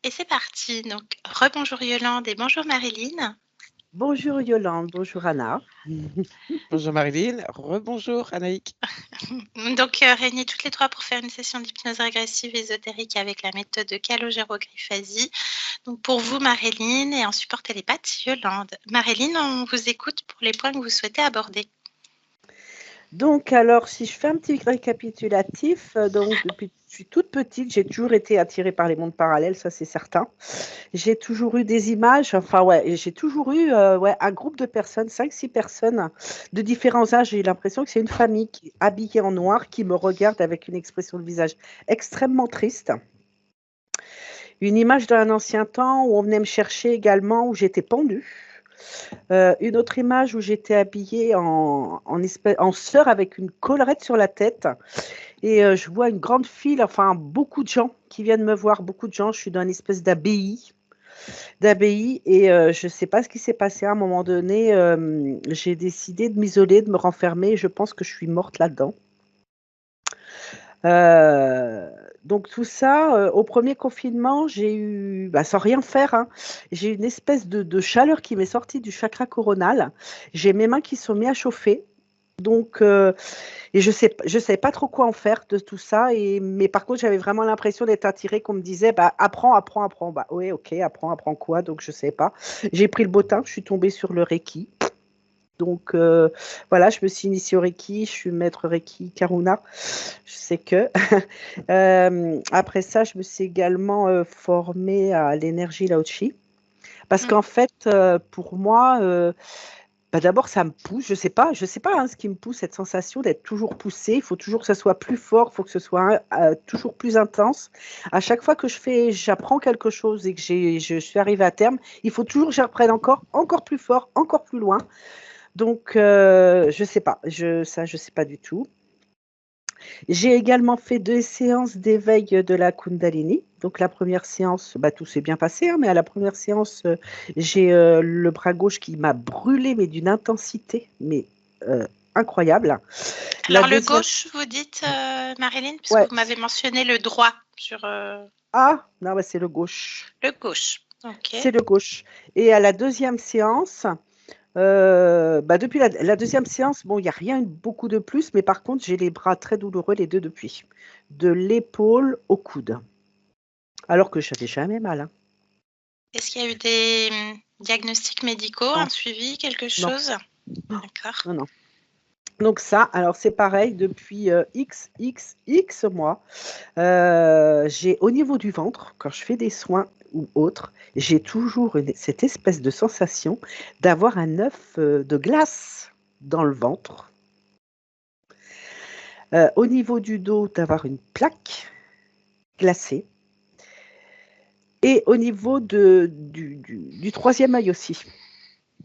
Et c'est parti. Donc, rebonjour Yolande et bonjour Marilyn. Bonjour Yolande, bonjour Anna. Bonjour Marilyn, rebonjour Anaïk. Donc, réunis toutes les trois pour faire une session d'hypnose régressive ésotérique avec la méthode de Calogero-Grifasi. Donc, pour vous Marilyn et en support télépathe Yolande. Marilyn, on vous écoute pour les points que vous souhaitez aborder. Donc, alors, si je fais un petit récapitulatif, donc depuis que je suis toute petite, j'ai toujours été attirée par les mondes parallèles, ça c'est certain. J'ai toujours eu des images, enfin ouais, j'ai toujours eu un groupe de personnes, 5-6 personnes de différents âges. J'ai l'impression que c'est une famille qui, habillée en noir qui me regarde avec une expression de visage extrêmement triste. Une image d'un ancien temps où on venait me chercher également, où j'étais pendue. Une autre image où j'étais habillée en sœur avec une collerette sur la tête et je vois une grande file, enfin beaucoup de gens qui viennent me voir, beaucoup de gens. Je suis dans une espèce d'abbaye et je ne sais pas ce qui s'est passé à un moment donné. J'ai décidé de m'isoler, de me renfermer et je pense que je suis morte là-dedans. Donc tout ça, au premier confinement, j'ai eu, sans rien faire, hein, j'ai eu une espèce de chaleur qui m'est sortie du chakra coronal. J'ai mes mains qui se sont mis à chauffer. Donc, et je savais pas trop quoi en faire de tout ça. Mais par contre, j'avais vraiment l'impression d'être attirée, qu'on me disait, bah, apprends, apprends, apprends. Bah, oui, ok, apprends, apprends quoi? Donc, je sais pas. J'ai pris le bottin, je suis tombée sur le Reiki. Donc, voilà, je me suis initiée au Reiki, je suis maître Reiki Karuna. Je sais que. Après ça, je me suis également formée à l'énergie Lao-Chi. Parce qu'en fait, pour moi, d'abord, ça me pousse. Je sais pas hein, ce qui me pousse, cette sensation d'être toujours poussée. Il faut toujours que ce soit plus fort, il faut que ce soit toujours plus intense. À chaque fois que j'apprends quelque chose et que je suis arrivée à terme, il faut toujours que j'apprenne encore plus fort, encore plus loin. Donc, je sais pas. Je sais pas du tout. J'ai également fait 2 séances d'éveil de la Kundalini. Donc la première séance, tout s'est bien passé, hein, mais à la première séance, j'ai le bras gauche qui m'a brûlé, mais d'une intensité, mais incroyable. La Alors, le deuxième, gauche, vous dites Marilyn, puisque ouais. vous m'avez mentionné le droit sur Ah, non, c'est le gauche. le gauche. Ok. C'est le gauche. Et à la deuxième séance, depuis la deuxième séance, bon, il n'y a rien beaucoup de plus, mais par contre, j'ai les bras très douloureux, les deux depuis. De l'épaule au coude. Alors que je n'avais jamais mal. Hein. Est-ce qu'il y a eu des diagnostics médicaux, Non, un suivi, quelque non, chose? D'accord. non, non. Donc ça, alors c'est pareil, depuis X mois, au niveau du ventre, quand je fais des soins ou autres, j'ai toujours cette espèce de sensation d'avoir un œuf de glace dans le ventre. Au niveau du dos, d'avoir une plaque glacée. Et au niveau du troisième œil aussi.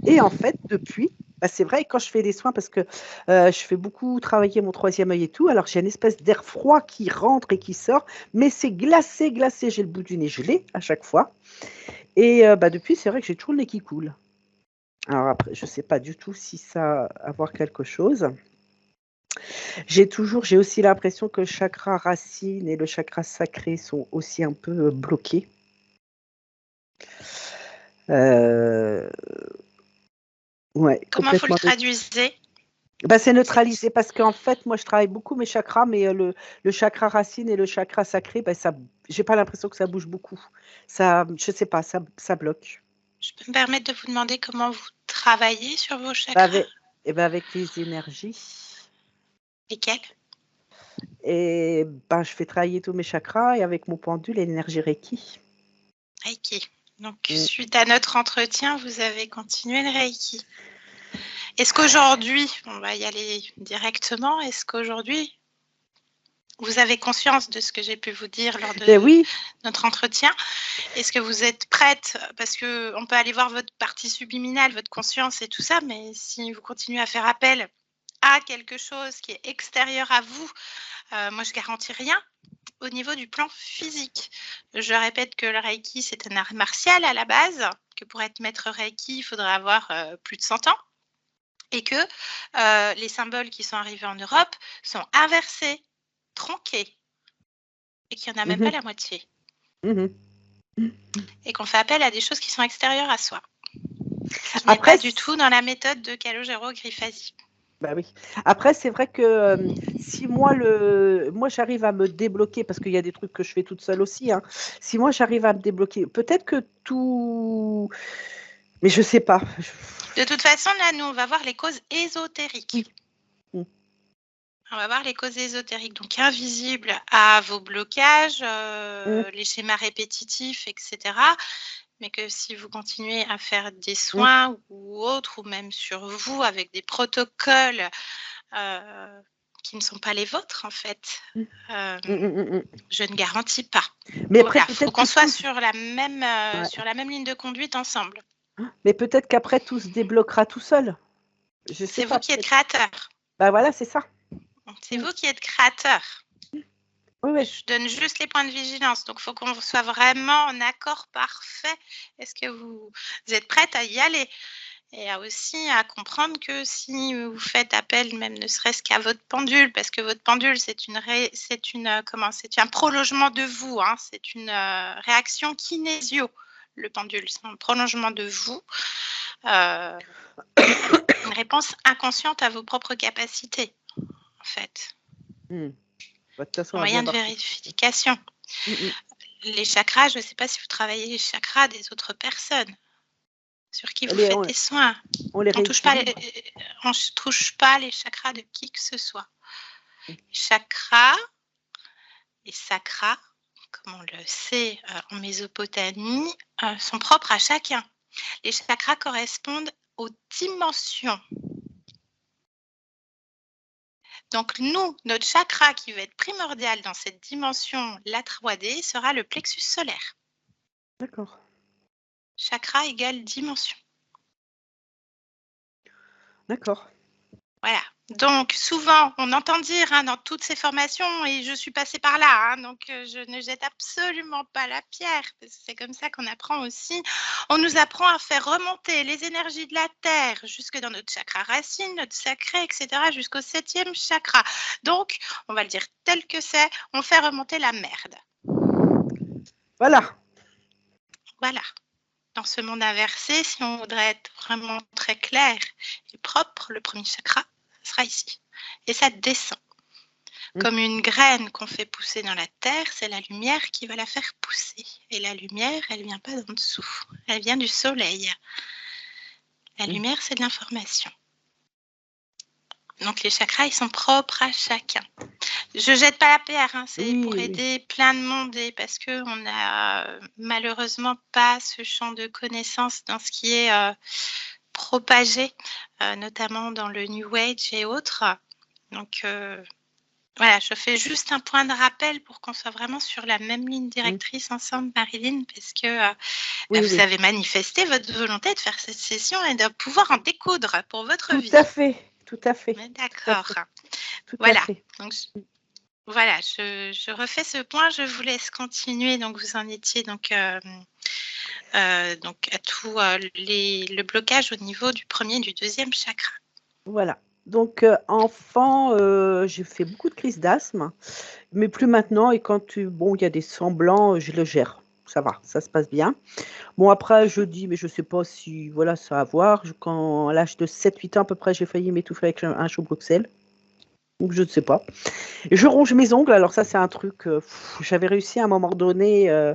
Et en fait, depuis, c'est vrai, quand je fais des soins, parce que je fais beaucoup travailler mon troisième œil et tout, alors j'ai une espèce d'air froid qui rentre et qui sort, mais c'est glacé, glacé, j'ai le bout du nez gelé à chaque fois. Et depuis, c'est vrai que j'ai toujours le nez qui coule. Alors après, je ne sais pas du tout si ça a à voir quelque chose. J'ai aussi l'impression que le chakra racine et le chakra sacré sont aussi un peu bloqués. Ouais, Comment vous le complètement. traduisez? C'est neutralisé parce qu'en fait, moi, je travaille beaucoup mes chakras, mais le chakra racine et le chakra sacré, j'ai pas l'impression que ça bouge beaucoup. Ça, je sais pas, ça bloque. Je peux me permettre de vous demander comment vous travaillez sur vos Bah, chakras? avec les énergies. Lesquels? Et je fais travailler tous mes chakras et avec mon pendule, l'énergie Reiki. Reiki. Donc, suite à notre entretien, vous avez continué le Reiki. Est-ce qu'aujourd'hui, on va y aller directement, est-ce qu'aujourd'hui, vous avez conscience de ce que j'ai pu vous dire lors de notre entretien? Est-ce que vous êtes prête? Parce qu'on peut aller voir votre partie subliminale, votre conscience et tout ça, mais si vous continuez à faire appel à quelque chose qui est extérieur à vous, moi, je ne garantis rien au niveau du plan physique. Je répète que le Reiki, c'est un art martial à la base, que pour être maître Reiki, il faudrait avoir plus de 100 ans. Et que les symboles qui sont arrivés en Europe sont inversés, tronqués, et qu'il n'y en a même pas la moitié. et qu'on fait appel à des choses qui sont extérieures à soi. Qui n'est Après, pas du tout dans la méthode de Calogero Griffasi. bah oui. Après, c'est vrai que si moi, j'arrive à me débloquer, parce qu'il y a des trucs que je fais toute seule aussi, hein, si moi j'arrive à me débloquer, peut-être que tout. Mais je sais pas. De toute façon, là, nous, on va voir les causes ésotériques. Oui. On va voir les causes ésotériques, donc invisibles à vos blocages, les schémas répétitifs, etc. Mais que si vous continuez à faire des soins ou autres, ou même sur vous, avec des protocoles qui ne sont pas les vôtres, en fait, je ne garantis pas. Mais voilà, après, il faut qu'on soit sur la même ligne de conduite ensemble. Mais peut-être qu'après, tout se débloquera tout seul. Je sais C'est pas. vous qui êtes créateur. Bah voilà, c'est ça. C'est vous qui êtes créateur. Oui. Je donne juste les points de vigilance. Donc, il faut qu'on soit vraiment en accord parfait. Est-ce que vous êtes prête à y aller? Et aussi à comprendre que si vous faites appel, même ne serait-ce qu'à votre pendule, parce que votre pendule, c'est un prolongement de vous, hein, c'est une réaction kinésio, le pendule, c'est un prolongement de vous, une réponse inconsciente à vos propres capacités, en fait. De toute façon, Moyen de vérification. Les chakras, je ne sais pas si vous travaillez les chakras des autres personnes sur qui vous faites des soins. On ne touche pas les chakras de qui que ce soit. Les chakras et sakras, comme on le sait en Mésopotamie, sont propres à chacun. Les chakras correspondent aux dimensions. Donc nous, notre chakra qui va être primordial dans cette dimension, la 3D, sera le plexus solaire. D'accord. Chakra égale dimension. D'accord. Voilà. Donc, souvent, on entend dire dans toutes ces formations, et je suis passée par là, donc je ne jette absolument pas la pierre, parce que c'est comme ça qu'on apprend aussi. On nous apprend à faire remonter les énergies de la Terre jusque dans notre chakra racine, notre sacré, etc., jusqu'au 7e chakra. Donc, on va le dire tel que c'est, on fait remonter la merde. Voilà. Dans ce monde inversé, si on voudrait être vraiment très clair et propre, le premier chakra, ce sera ici. Et ça descend. Comme une graine qu'on fait pousser dans la terre, c'est la lumière qui va la faire pousser. Et la lumière, elle ne vient pas d'en dessous. Elle vient du soleil. La lumière, c'est de l'information. Donc les chakras, ils sont propres à chacun. Je jette pas la pierre, c'est pour aider plein de monde, et parce qu'on n'a malheureusement pas ce champ de connaissances dans ce qui est propagé, notamment dans le New Age et autres. Donc voilà, je fais juste un point de rappel pour qu'on soit vraiment sur la même ligne directrice ensemble, Marilyn, parce que vous avez manifesté votre volonté de faire cette session et de pouvoir en découdre pour votre vie. Tout à fait. D'accord. Voilà. Donc, voilà, je refais ce point. Je vous laisse continuer. Donc, vous en étiez donc à tout le blocage au niveau du premier et du deuxième chakra. Voilà. Donc, enfant, j'ai fait beaucoup de crises d'asthme, mais plus maintenant. Et quand il y a des semblants, je le gère. Ça va, ça se passe bien. Bon, après, je dis, mais je ne sais pas si ça a à voir. Quand, à l'âge de 7-8 ans à peu près, j'ai failli m'étouffer avec un chou Bruxelles. Donc, je ne sais pas. Je ronge mes ongles. Alors, ça, c'est un truc. J'avais réussi à un moment donné à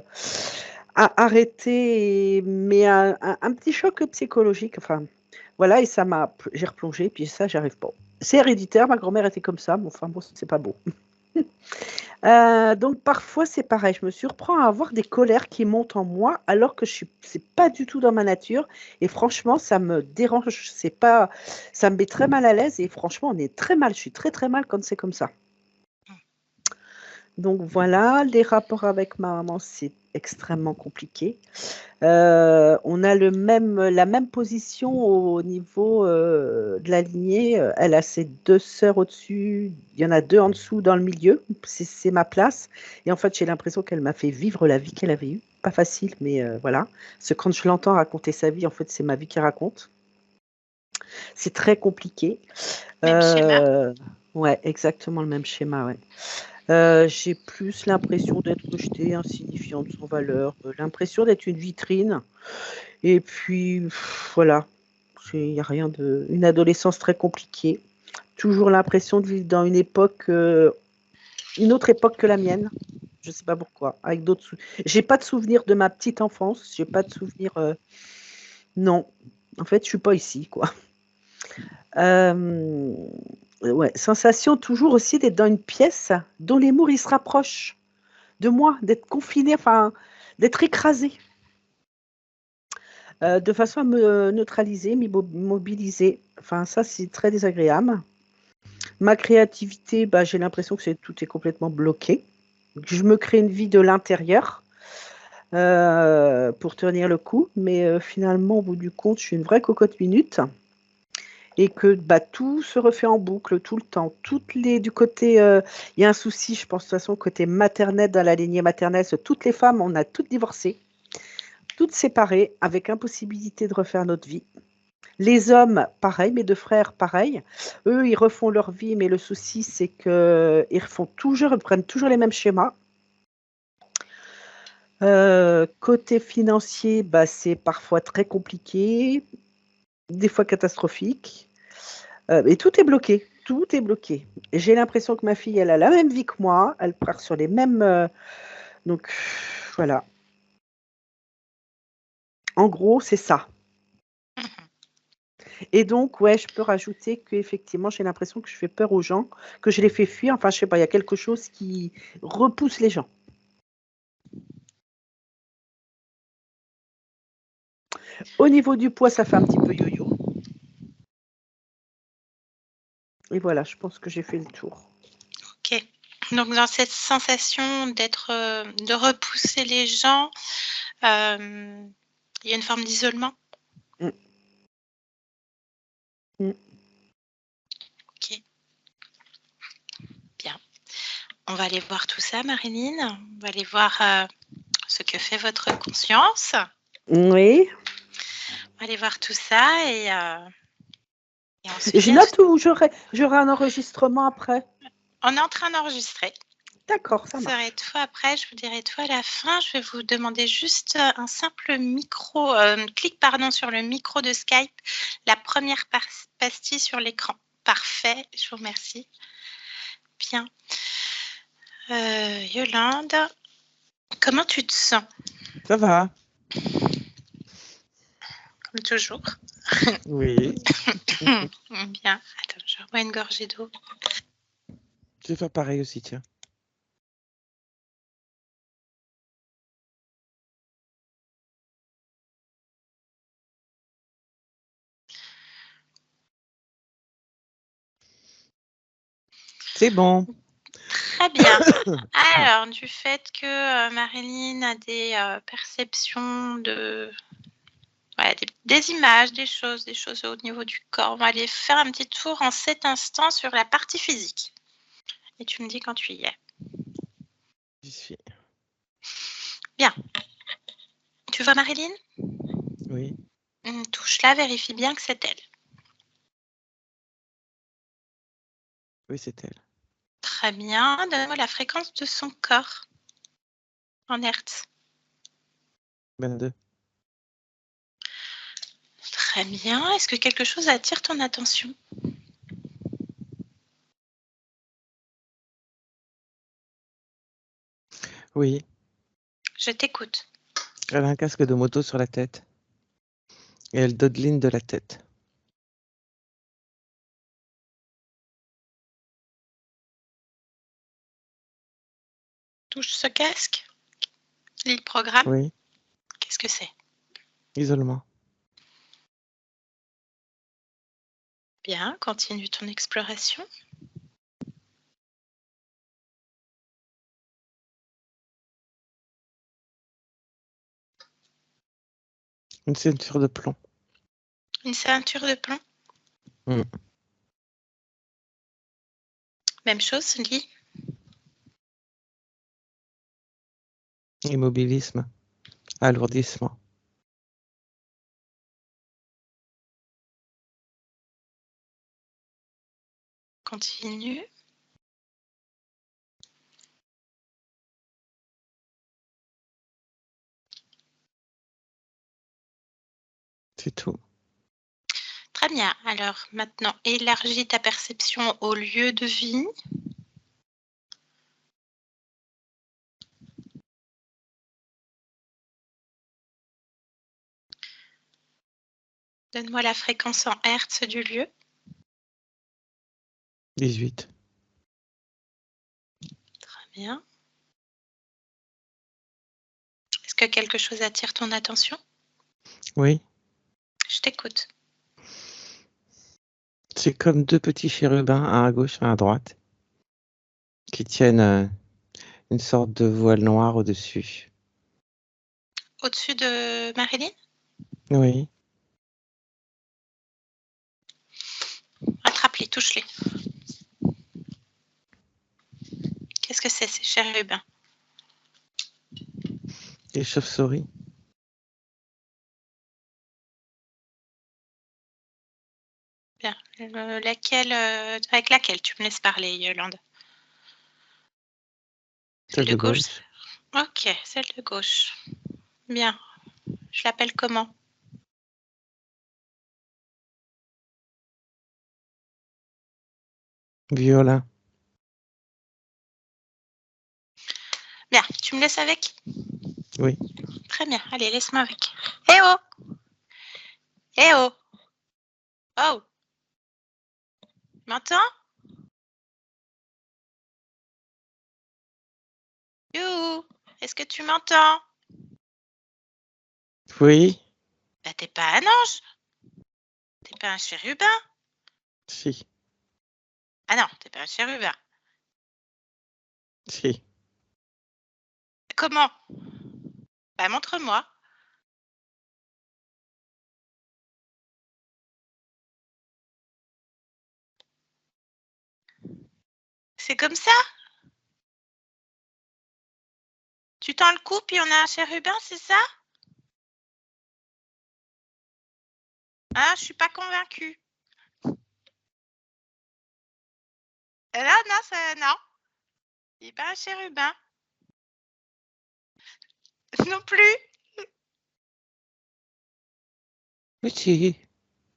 arrêter, mais un petit choc psychologique. Enfin, voilà, et j'ai replongé, puis ça, j'arrive pas. C'est héréditaire, ma grand-mère était comme ça, mais enfin, bon, c'est pas beau. Donc, parfois, c'est pareil, je me surprends à avoir des colères qui montent en moi, alors que c'est pas du tout dans ma nature, et franchement, ça me dérange, ça me met très mal à l'aise, et franchement, on est très mal, je suis très, très mal quand c'est comme ça. Donc, voilà, les rapports avec ma maman, c'est extrêmement compliqué. On a la même position au niveau de la lignée. Elle a ses 2 sœurs au-dessus, il y en a 2 en dessous dans le milieu. C'est ma place. Et en fait, j'ai l'impression qu'elle m'a fait vivre la vie qu'elle avait eue. Pas facile, mais voilà. Parce que quand je l'entends raconter sa vie, en fait, c'est ma vie qu'elle raconte. C'est très compliqué. Même schéma. Ouais, exactement le même schéma, ouais. J'ai plus l'impression d'être rejetée, insignifiante, sans valeur, l'impression d'être une vitrine. Et puis, voilà, il n'y a rien de... Une adolescence très compliquée. Toujours l'impression de vivre dans une époque, une autre époque que la mienne. Je ne sais pas pourquoi. Avec d'autres. J'ai pas de souvenir de ma petite enfance. J'ai pas de souvenir. Non, en fait, je suis pas ici, quoi. Ouais, sensation toujours aussi d'être dans une pièce dont les murs ils se rapprochent de moi, d'être confiné, enfin, d'être écrasé, de façon à me neutraliser, m'immobiliser. Enfin, ça, c'est très désagréable. Ma créativité, bah, j'ai l'impression que tout est complètement bloqué. Je me crée une vie de l'intérieur pour tenir le coup, mais finalement, au bout du compte, je suis une vraie cocotte minute et que bah, tout se refait en boucle tout le temps. Du côté, il y a un souci, je pense de toute façon, côté maternel, dans la lignée maternelle, toutes les femmes, on a toutes divorcé, toutes séparées, avec impossibilité de refaire notre vie. Les hommes, pareil, mes deux frères, pareil. Eux, ils refont leur vie, mais le souci, c'est qu'ils prennent toujours les mêmes schémas. Côté financier, bah, c'est parfois très compliqué, des fois catastrophique. Et tout est bloqué. Tout est bloqué. Et j'ai l'impression que ma fille, elle a la même vie que moi. Elle part sur les mêmes. Donc, voilà. En gros, c'est ça. Et donc, ouais, je peux rajouter qu'effectivement, j'ai l'impression que je fais peur aux gens, que je les fais fuir. Enfin, je sais pas, il y a quelque chose qui repousse les gens. Au niveau du poids, ça fait un petit peu yo-yo. Et voilà, je pense que j'ai fait le tour. Ok. Donc, dans cette sensation de repousser les gens, il y a une forme d'isolement. Mm. Mm. Ok. Bien. On va aller voir tout ça, Marilyn. On va aller voir ce que fait votre conscience. Oui. On va aller voir tout ça et ensuite, Je note ou j'aurai un enregistrement après. on est en train d'enregistrer. D'accord, ça Je serai marche. tout après, je vous dirai tout à la fin. Je vais vous demander juste un simple clic sur le micro de Skype, la première pastille sur l'écran. Parfait, je vous remercie. Bien. Yolande, comment tu te sens? Ça va? Comme toujours. Oui. Bien. Attends, je bois une gorgée d'eau. Je vais faire pareil aussi, tiens. C'est bon. Très bien. Alors, du fait que Marilyn a des perceptions des images, des choses au niveau du corps, on va aller faire un petit tour en cet instant sur la partie physique. Et tu me dis quand tu y es. J'y suis. Bien. Tu vois Marilyn? Oui. Touche-la, vérifie bien que c'est elle. Oui, c'est elle. Très bien. Donne-moi la fréquence de son corps en hertz. 22. Très bien. Est-ce que quelque chose attire ton attention? Oui. Je t'écoute. Elle a un casque de moto sur la tête. Et elle dodeline de la tête. Touche ce casque. Lis le programme. Oui. Qu'est-ce que c'est? Isolement. Bien. Continue ton exploration. Une ceinture de plomb. Une ceinture de plomb. Mm. Même chose, lis. Immobilisme. Alourdissement. Continue. C'est tout. Très bien. Alors maintenant, élargis ta perception au lieu de vie. Donne-moi la fréquence en hertz du lieu. 18. Très bien. Est-ce que quelque chose attire ton attention? Oui. Je t'écoute. C'est comme deux petits chérubins, un à gauche, un à droite, qui tiennent une sorte de voile noir au-dessus. Au-dessus de Marilyn? Oui. Attrape-les, touche-les. Qu'est-ce que c'est, ces chérubins? Les chauves-souris. Bien. Avec laquelle tu me laisses parler, Yolande? Celle de gauche. Ok, celle de gauche. Bien. Je l'appelle comment? Violin. Bien. Tu me laisses avec? Oui. Très bien. Allez, laisse-moi avec. Eh oh! Eh oh! Oh! M'entends? Youhou! Est-ce que tu m'entends? Oui. Bah, t'es pas un ange. T'es pas un chérubin. Si. Ah non, t'es pas un chérubin. Si. Comment? Bah, montre-moi. C'est comme ça? Tu tends le cou, puis on a un chérubin, c'est ça? Ah, je suis pas convaincue. Là, non, non. Il n'est pas un chérubin. Non plus. Oui, si.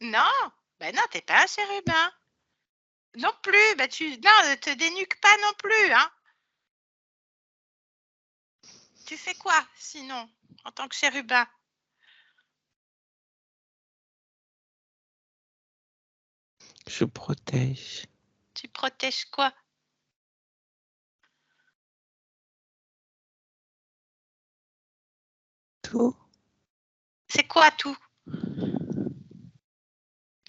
Non. Ben non, t'es pas un chérubin. Non plus. Ben non, ne te dénuque pas non plus, hein. Tu fais quoi, sinon, en tant que chérubin? Je protège. Tu protèges quoi? Tout. C'est quoi tout?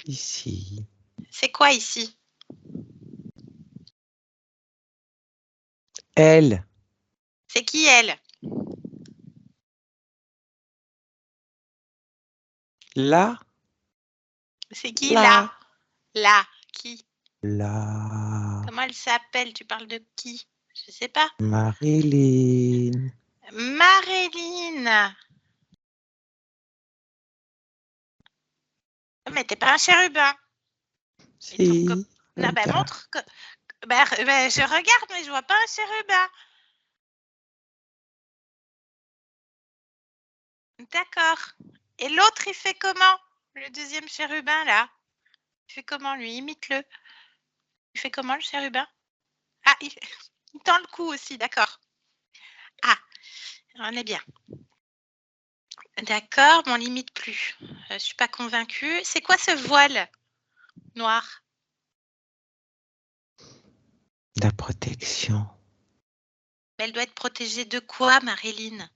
Ici. C'est quoi ici? Elle. C'est qui elle? Là. C'est qui là? Là. Là, qui? Là. Comment elle s'appelle? Tu parles de qui? Je sais pas. Marilyn. Marilyn. Mais t'es pas un chérubin. Si. Non, ben Regarde. montre. Ben, je regarde, mais je vois pas un chérubin. D'accord. Et l'autre, il fait comment? Le deuxième chérubin, là? Il fait comment, lui? Imite-le. Il fait comment, le chérubin? Ah, il tend le cou aussi, d'accord. Ah, on est bien. D'accord, mais on limite plus. Je suis pas convaincue. C'est quoi ce voile noir? La protection. Elle doit être protégée de quoi, Marilyn?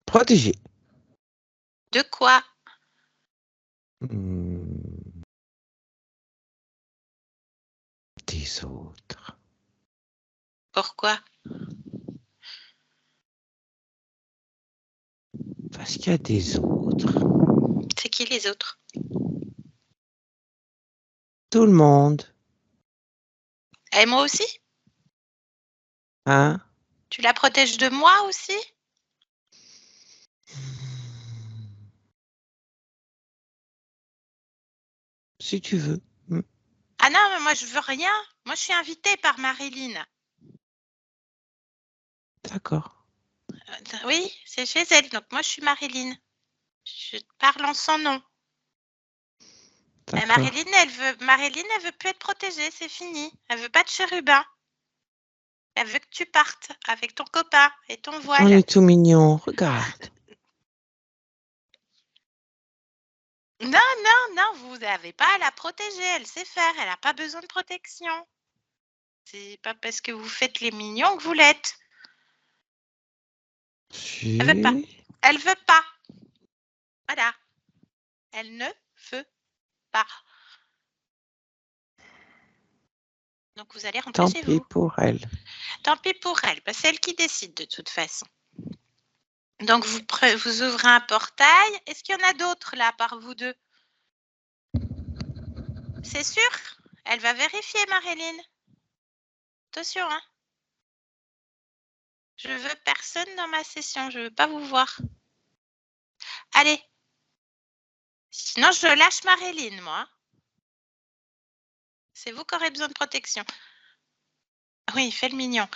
Protégé. De quoi? Des autres. Pourquoi? Parce qu'il y a des autres. C'est qui les autres? Tout le monde. Et moi aussi? Hein? Tu la protèges de moi aussi? Si tu veux. Ah non, mais moi je veux rien. Moi je suis invitée par Marilyn. D'accord. Oui, c'est chez elle. Donc moi, je suis Marilyn. Je parle en son nom. Mais D'accord. Marilyn, elle veut plus être protégée, c'est fini. Elle veut pas de chérubin. Elle veut que tu partes avec ton copain et ton On voile. est tout mignon, regarde. Non, vous n'avez pas à la protéger. Elle sait faire. Elle n'a pas besoin de protection. C'est pas parce que vous faites les mignons que vous l'êtes. Elle veut pas. Si. Elle veut pas. Voilà. Elle ne veut pas. Donc vous allez rentrer Tant chez pis vous. pour elle. Tant pis pour elle. C'est elle qui décide de toute façon. Donc vous ouvrez un portail. Est-ce qu'il y en a d'autres là, par vous deux? C'est sûr? Elle va vérifier, Marilyn. Attention, hein. Je veux personne dans ma session. Je veux pas vous voir. Allez. Sinon, je lâche Marilyn, moi. C'est vous qui aurez besoin de protection. Oui, il fait le mignon.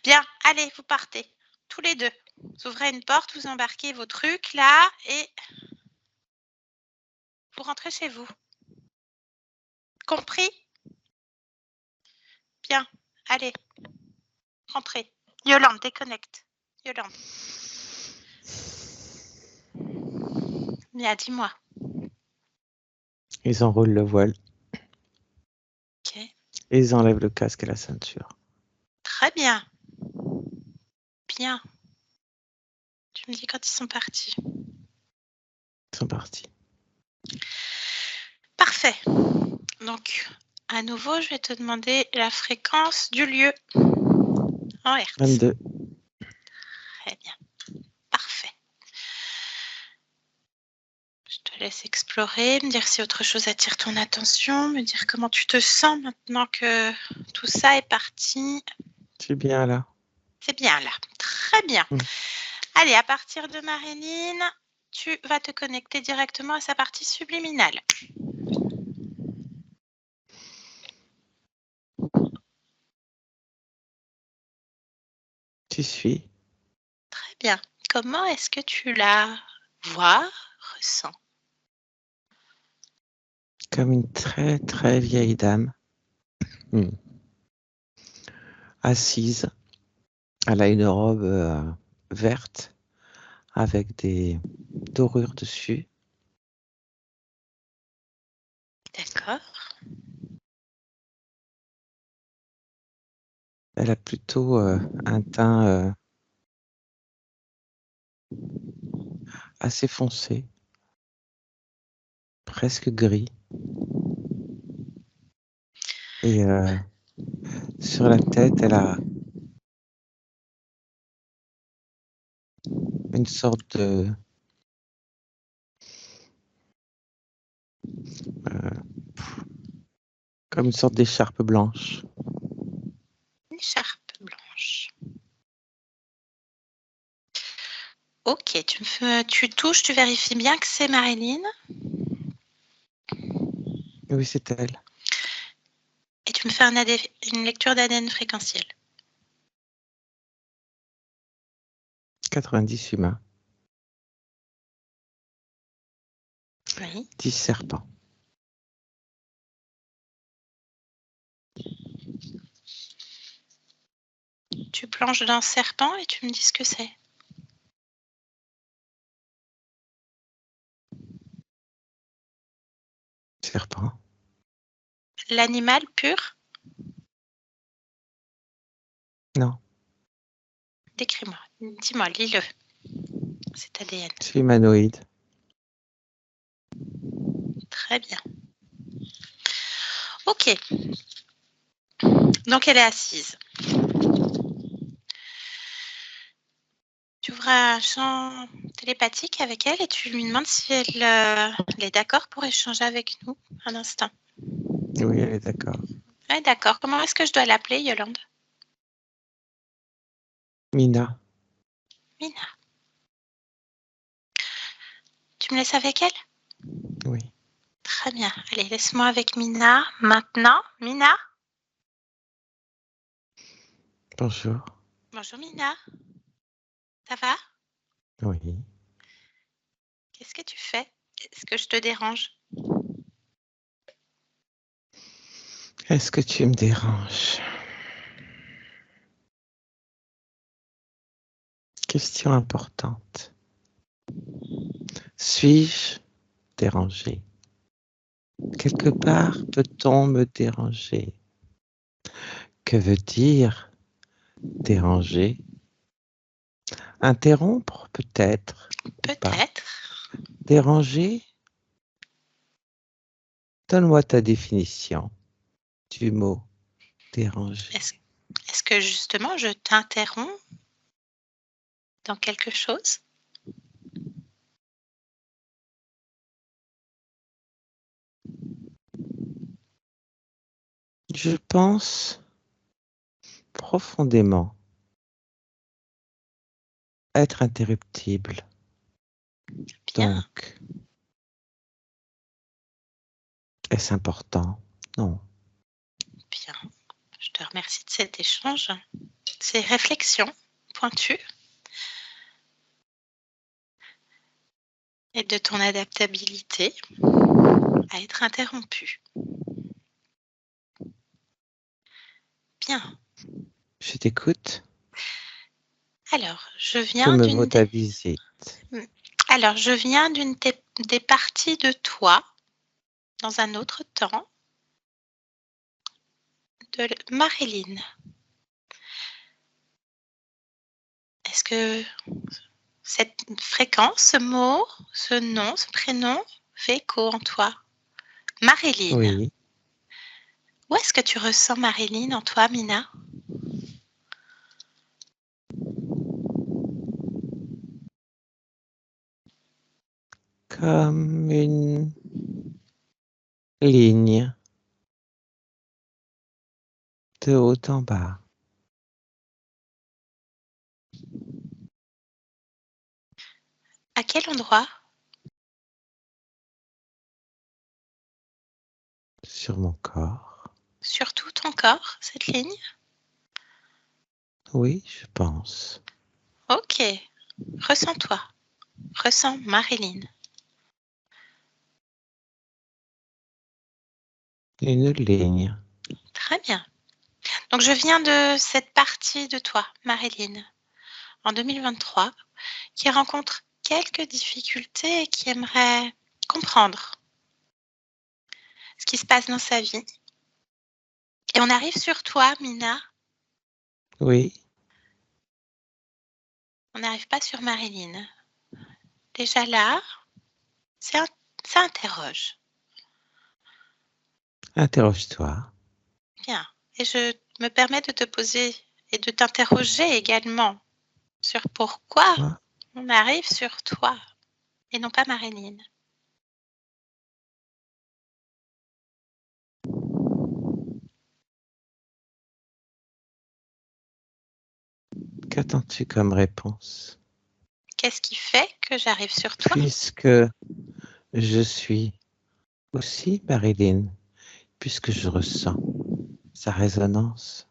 Bien, allez, vous partez. Tous les deux. Vous ouvrez une porte, vous embarquez vos trucs là et vous rentrez chez vous. Compris? Bien, allez. Rentrez. Yolande, déconnecte. Yolande. Bien, dis-moi. Ils enroulent le voile. Ok. Et ils enlèvent le casque et la ceinture. Très bien. Bien. Tu me dis quand ils sont partis. Ils sont partis. Parfait. Donc, à nouveau, je vais te demander la fréquence du lieu en Hertz. 22. Très bien. Parfait. Je te laisse explorer, me dire si autre chose attire ton attention, me dire comment tu te sens maintenant que tout ça est parti. C'est bien là. C'est bien là. Très bien. Allez, à partir de Marilyn, tu vas te connecter directement à sa partie subliminale. Tu suis. Très bien. Comment est-ce que tu la vois, ressens? Comme une très très vieille dame. Assise. Elle a une robe verte avec des dorures dessus. D'accord. Elle a plutôt un teint assez foncé, presque gris. Et sur la tête, elle a une sorte de comme une sorte d'écharpe blanche. Une écharpe blanche. Ok, tu touches, tu vérifies bien que c'est Marilyn. Oui, c'est elle. Et tu me fais une lecture d'ADN fréquentiel. 90 humains. Oui. 10 serpents. Tu plonges dans serpent et tu me dis ce que c'est. Serpent. L'animal pur? Non, Décris-moi. Dis-moi, lis-le. C'est ADN. c'est humanoïde. Très bien. Ok. Donc elle est assise. Tu ouvres un champ télépathique avec elle et tu lui demandes si elle est d'accord pour échanger avec nous un instant. Oui, elle est d'accord. Oui, d'accord. Comment est-ce que je dois l'appeler, Yolande? Mina. Mina. Tu me laisses avec elle? Oui. Très bien. Allez, laisse-moi avec Mina. Maintenant, Mina? Bonjour. Bonjour, Mina. Ça va? Oui. Qu'est-ce que tu fais? Est-ce que je te dérange? Est-ce que tu me déranges? Question importante. Suis-je dérangé? Quelque part, peut-on me déranger? Que veut dire déranger? Interrompre, peut-être, ou pas. Peut-être. Déranger? Donne-moi ta définition du mot déranger. Est-ce que justement je t'interromps dans quelque chose? Je pense profondément être interruptible. Bien, Donc, est-ce important? Non. bien. Je te remercie de cet échange, ces réflexions pointues et de ton adaptabilité à être interrompu. Bien. Je t'écoute. Alors, je Que viens me d'une vaut ta visite? des parties de toi dans un autre temps de Marilyn. Est-ce que cette fréquence, ce mot, ce nom, ce prénom fait écho en toi? Marilyn. Oui, Où est-ce que tu ressens Marilyn en toi, Mina? comme une ligne de haut en bas. À quel endroit? Sur mon corps. Sur tout ton corps, cette ligne? Oui, je pense. Ok. Ressens-toi. Ressens Marilyn. Une ligne. Très bien. Donc, je viens de cette partie de toi, Marilyn, en 2023, qui rencontre quelques difficultés et qui aimerait comprendre ce qui se passe dans sa vie. Et on arrive sur toi, Mina. Oui, On n'arrive pas sur Marilyn. Déjà là, ça interroge. interroge-toi. Bien. Et je me permets de te poser et de t'interroger également sur pourquoi Quoi? on arrive sur toi et non pas Marilyn. Qu'attends-tu comme réponse? Qu'est-ce qui fait que j'arrive sur toi? Puisque je suis aussi Marilyn, puisque je ressens sa résonance.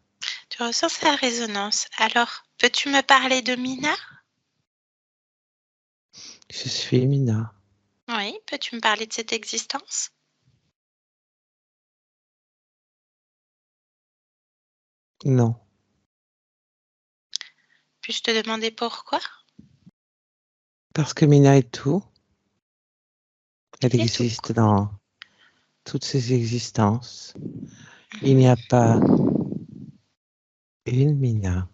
Tu ressens sa résonance. Alors, peux-tu me parler de Mina? Je suis Mina. Oui, peux-tu me parler de cette existence? Non, Puis-je te demander pourquoi? parce que Mina est tout. Elle C'est tout. existe dans toutes ses existences. Il n'y Mhm. a pas une Mina.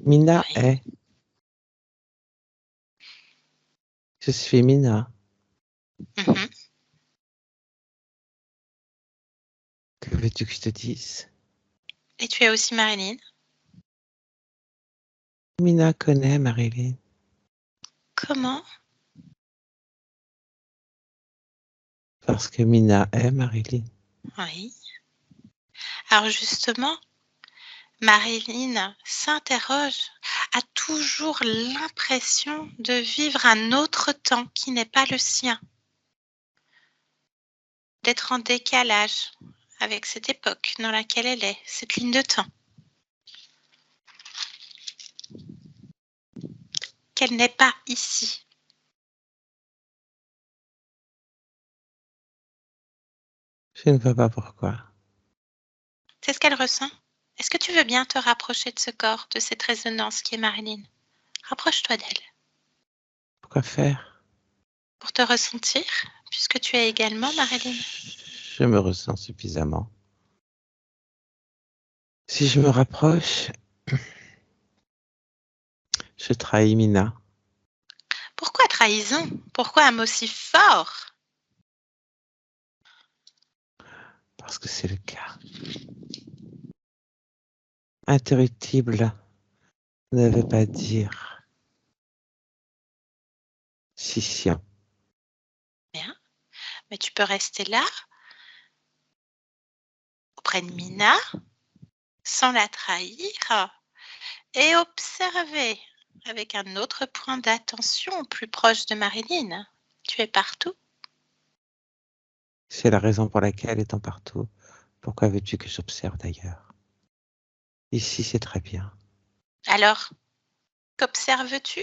Mina Oui. est. Je suis Mina. Mhm. Que veux-tu que je te dise? Et tu es aussi Marilyn. Mina connaît Marilyn Comment? parce que Mina est Marilyn. Oui. Alors justement, Marilyn s'interroge, a toujours l'impression de vivre un autre temps qui n'est pas le sien, d'être en décalage avec cette époque dans laquelle elle est, cette ligne de temps. qu'elle n'est pas ici. Je ne vois pas pourquoi. C'est ce qu'elle ressent. Est-ce que tu veux bien te rapprocher de ce corps, de cette résonance qui est Marilyn? Rapproche-toi d'elle Pourquoi faire? pour te ressentir, puisque tu es également Marilyn. Je me ressens suffisamment. Si je me rapproche, je trahis Mina. Pourquoi trahison? Pourquoi un mot si fort? Parce que c'est le cas. Interruptible ne veut pas dire scission. Bien, mais tu peux rester là, auprès de Mina, sans la trahir, et observer avec un autre point d'attention plus proche de Marilyn. Tu es partout. C'est la raison pour laquelle, étant partout, pourquoi veux-tu que j'observe d'ailleurs? Ici, c'est très bien. Alors, qu'observes-tu?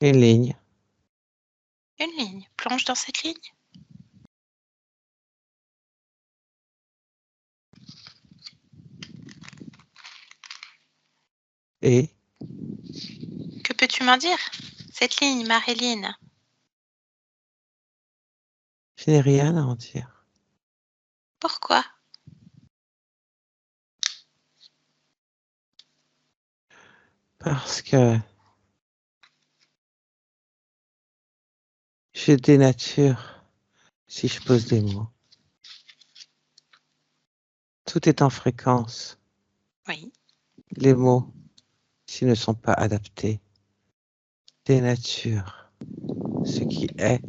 Une ligne. Une ligne. Plonge dans cette ligne. Et Que peux-tu m'en dire? Cette ligne, Marilyn. je n'ai rien à en dire. Pourquoi? Parce que je dénature si je pose des mots. Tout est en fréquence. Oui. Les mots, s'ils ne sont pas adaptés, dénaturent ce qui est.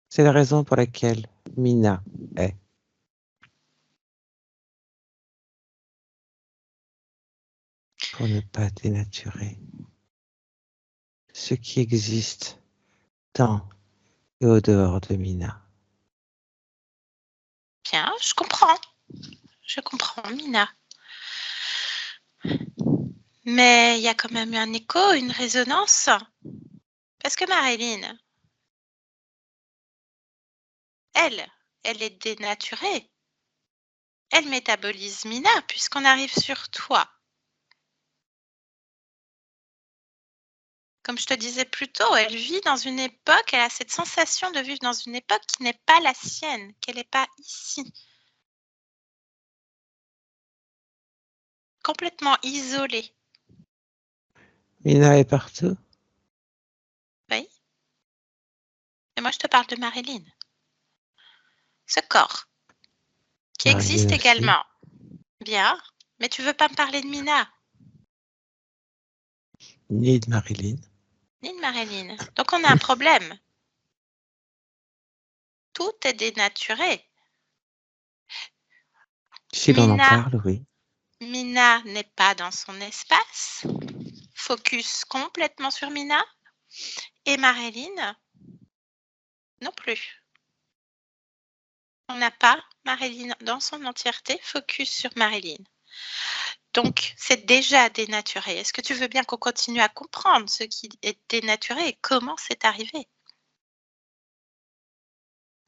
C'est la raison pour laquelle Mina est. Pour ne pas dénaturer ce qui existe dans et au dehors de Mina. Bien, je comprends. Je comprends, Mina. Mais il y a quand même un écho, une résonance. Parce que Marilyn, elle est dénaturée. Elle métabolise Mina puisqu'on arrive sur toi. Comme je te disais plus tôt, elle vit dans une époque, elle a cette sensation de vivre dans une époque qui n'est pas la sienne, qu'elle n'est pas ici. Complètement isolée. Mina est partout. Oui. Et moi, je te parle de Marilyn. Ce corps qui existe Marilyn aussi. également. Bien. Mais tu veux pas me parler de Mina, Ni de Marilyn. ni de Marilyn. Donc on a un problème. Tout est dénaturé. Si l'on en Mina, parle, oui. Mina n'est pas dans son espace. Focus complètement sur Mina. Et Marilyn non plus. On n'a pas Marilyn dans son entièreté, focus sur Marilyn. Donc, c'est déjà dénaturé. Est-ce que tu veux bien qu'on continue à comprendre ce qui est dénaturé et comment c'est arrivé?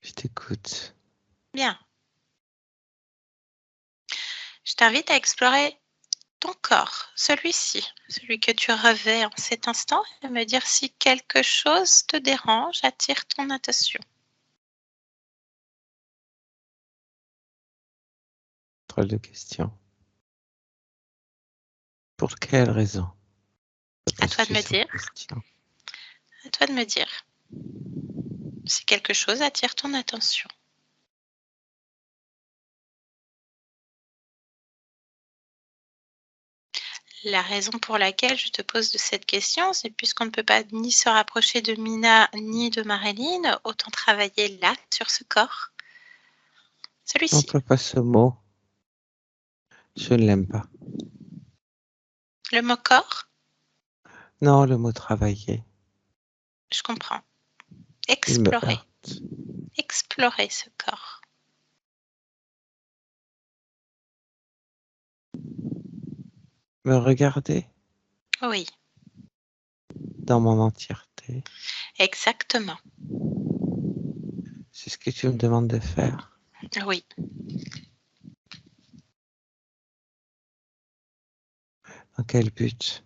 Je t'écoute. Bien. Je t'invite à explorer ton corps, celui-ci, celui que tu revais en cet instant, et me dire si quelque chose te dérange, attire ton attention. Drôle de question. Pour quelle raison? À toi de me Cette dire. question. À toi de me dire si quelque chose attire ton attention. La raison pour laquelle je te pose de cette question, c'est puisqu'on ne peut pas ni se rapprocher de Mina ni de Marilyn, autant travailler là, sur ce corps. Celui-ci. N'emploie pas ce mot. Je ne l'aime pas. Le mot corps, Non, le mot travailler. je comprends. Il me Explorer. heurte. Explorer ce corps. Me regarder. Oui, dans mon entièreté. exactement. C'est ce que tu me demandes de faire. Oui. Dans quel but?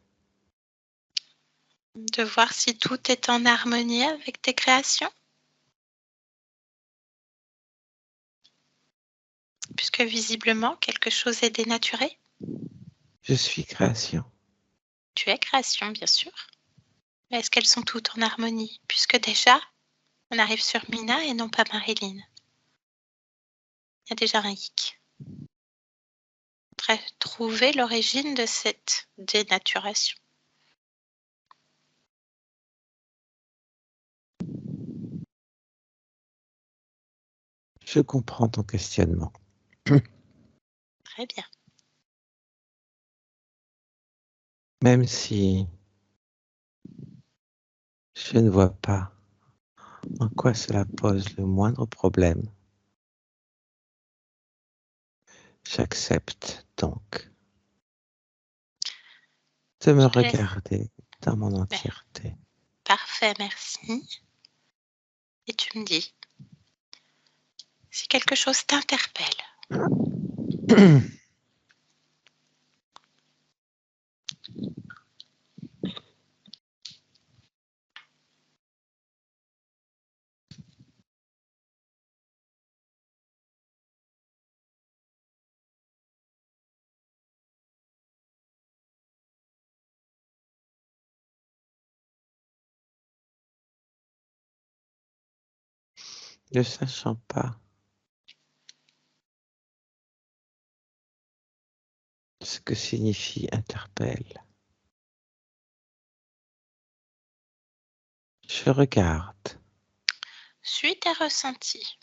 De voir si tout est en harmonie avec tes créations. Puisque visiblement, quelque chose est dénaturé. Je suis création. Tu es création, bien sûr. Mais est-ce qu'elles sont toutes en harmonie? Puisque déjà, on arrive sur Mina et non pas Marilyn. Il y a déjà un hic. Faudrait trouver l'origine de cette dénaturation. Je comprends ton questionnement. Très bien. Même si je ne vois pas en quoi cela pose le moindre problème, j'accepte donc de me Je te laisse. regarder dans mon Ben, entièreté. parfait, merci. Et tu me dis si quelque chose t'interpelle. Ne sachant pas ce que signifie interpelle, je regarde. Suis tes ressentis.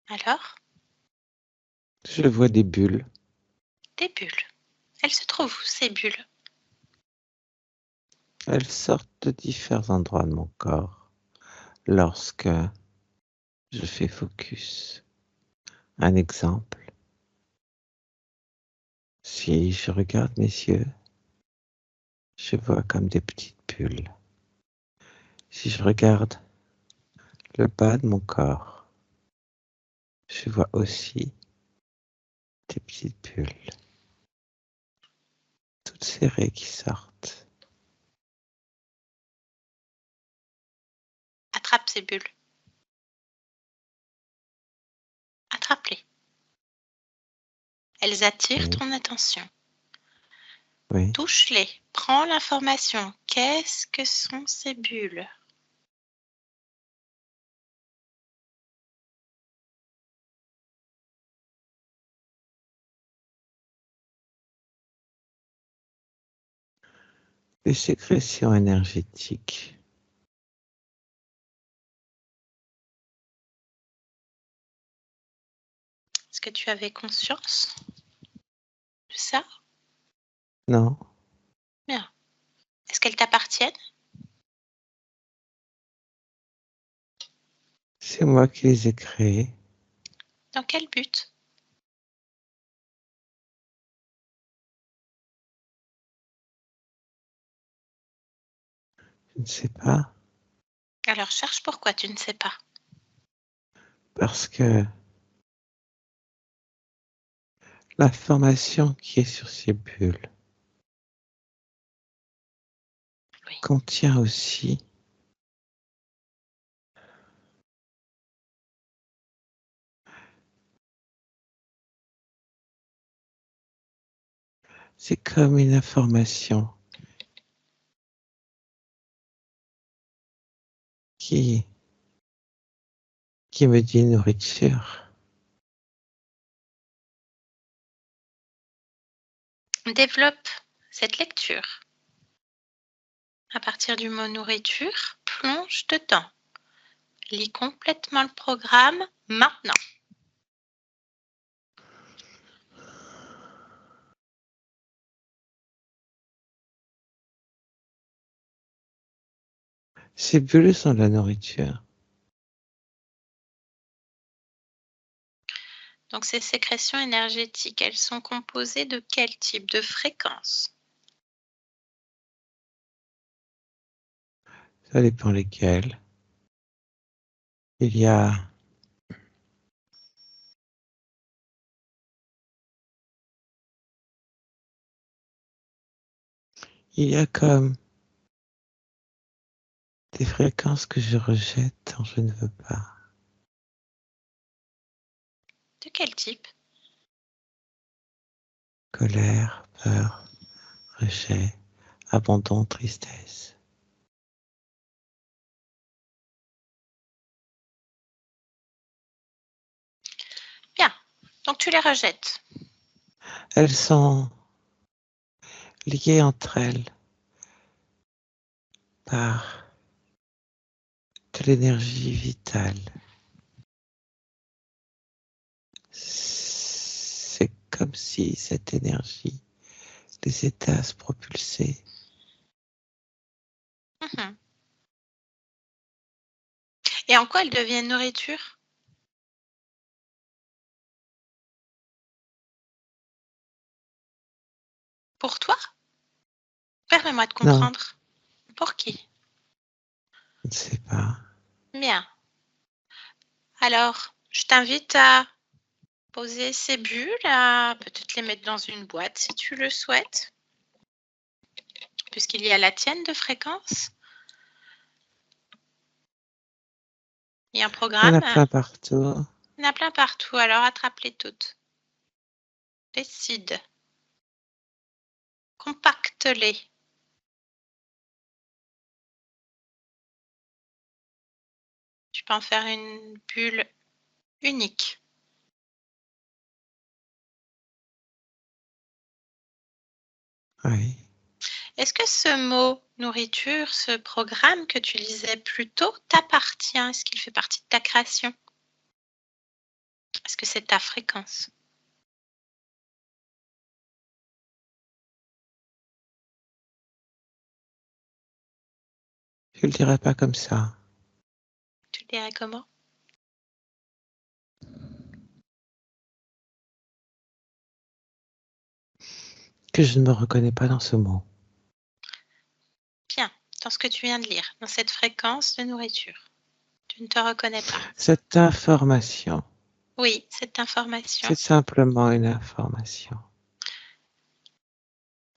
Alors, Je vois des bulles. des bulles. Elles se trouvent où, ces bulles? Elles sortent de différents endroits de mon corps lorsque je fais focus. Un exemple, si je regarde mes yeux, je vois comme des petites bulles. Si je regarde le bas de mon corps, je vois aussi des petites bulles, toutes serrées qui sortent. Attrape ces bulles. Attrape-les. Elles attirent Oui, ton attention. oui. Touche-les. Prends l'information. Qu'est-ce que sont ces bulles? Les sécrétions énergétiques. Est-ce que tu avais conscience de ça? Non, Bien. Est-ce qu'elles t'appartiennent? c'est moi qui les ai créées. Dans quel but? Je ne sais pas, Alors cherche pourquoi tu ne sais pas. parce que l'information qui est sur ces bulles Oui. contient aussi c'est comme une information qui, qui me dit nourriture. développe cette lecture. À partir du mot nourriture, plonge dedans. Lis complètement le programme maintenant. Ces bulles sont de la nourriture. Donc ces sécrétions énergétiques, elles sont composées de quel type de fréquence? Ça dépend lesquelles. Il y a comme des fréquences que je rejette quand je ne veux pas. De quel type? Colère, peur, rejet, abandon, tristesse. Bien, donc tu les rejettes. Elles sont liées entre elles par de l'énergie vitale. C'est comme si cette énergie les aidait à se propulser. Mhm. Et en quoi elles deviennent nourriture? Pour toi? Permets-moi de Non, comprendre. Pour qui? je ne sais pas. Bien. Alors, je t'invite à poser ces bulles, à peut-être les mettre dans une boîte si tu le souhaites, puisqu'il y a la tienne de fréquence. Il y a un Il y en programme. a plein partout. Il y en a plein partout, alors attrape-les toutes. Décide. Compacte-les. Tu peux en faire une bulle unique. Oui. Est-ce que ce mot nourriture, ce programme que tu lisais plus tôt, t'appartient? Est-ce qu'il fait partie de ta création? Est-ce que c'est ta fréquence? Je le dirais pas comme ça. Tu le dirais comment? Que je ne me reconnais pas dans ce mot. Bien, dans ce que tu viens de lire, dans cette fréquence de nourriture. Tu ne te reconnais pas. Cette information, Oui, cette information. c'est simplement une information.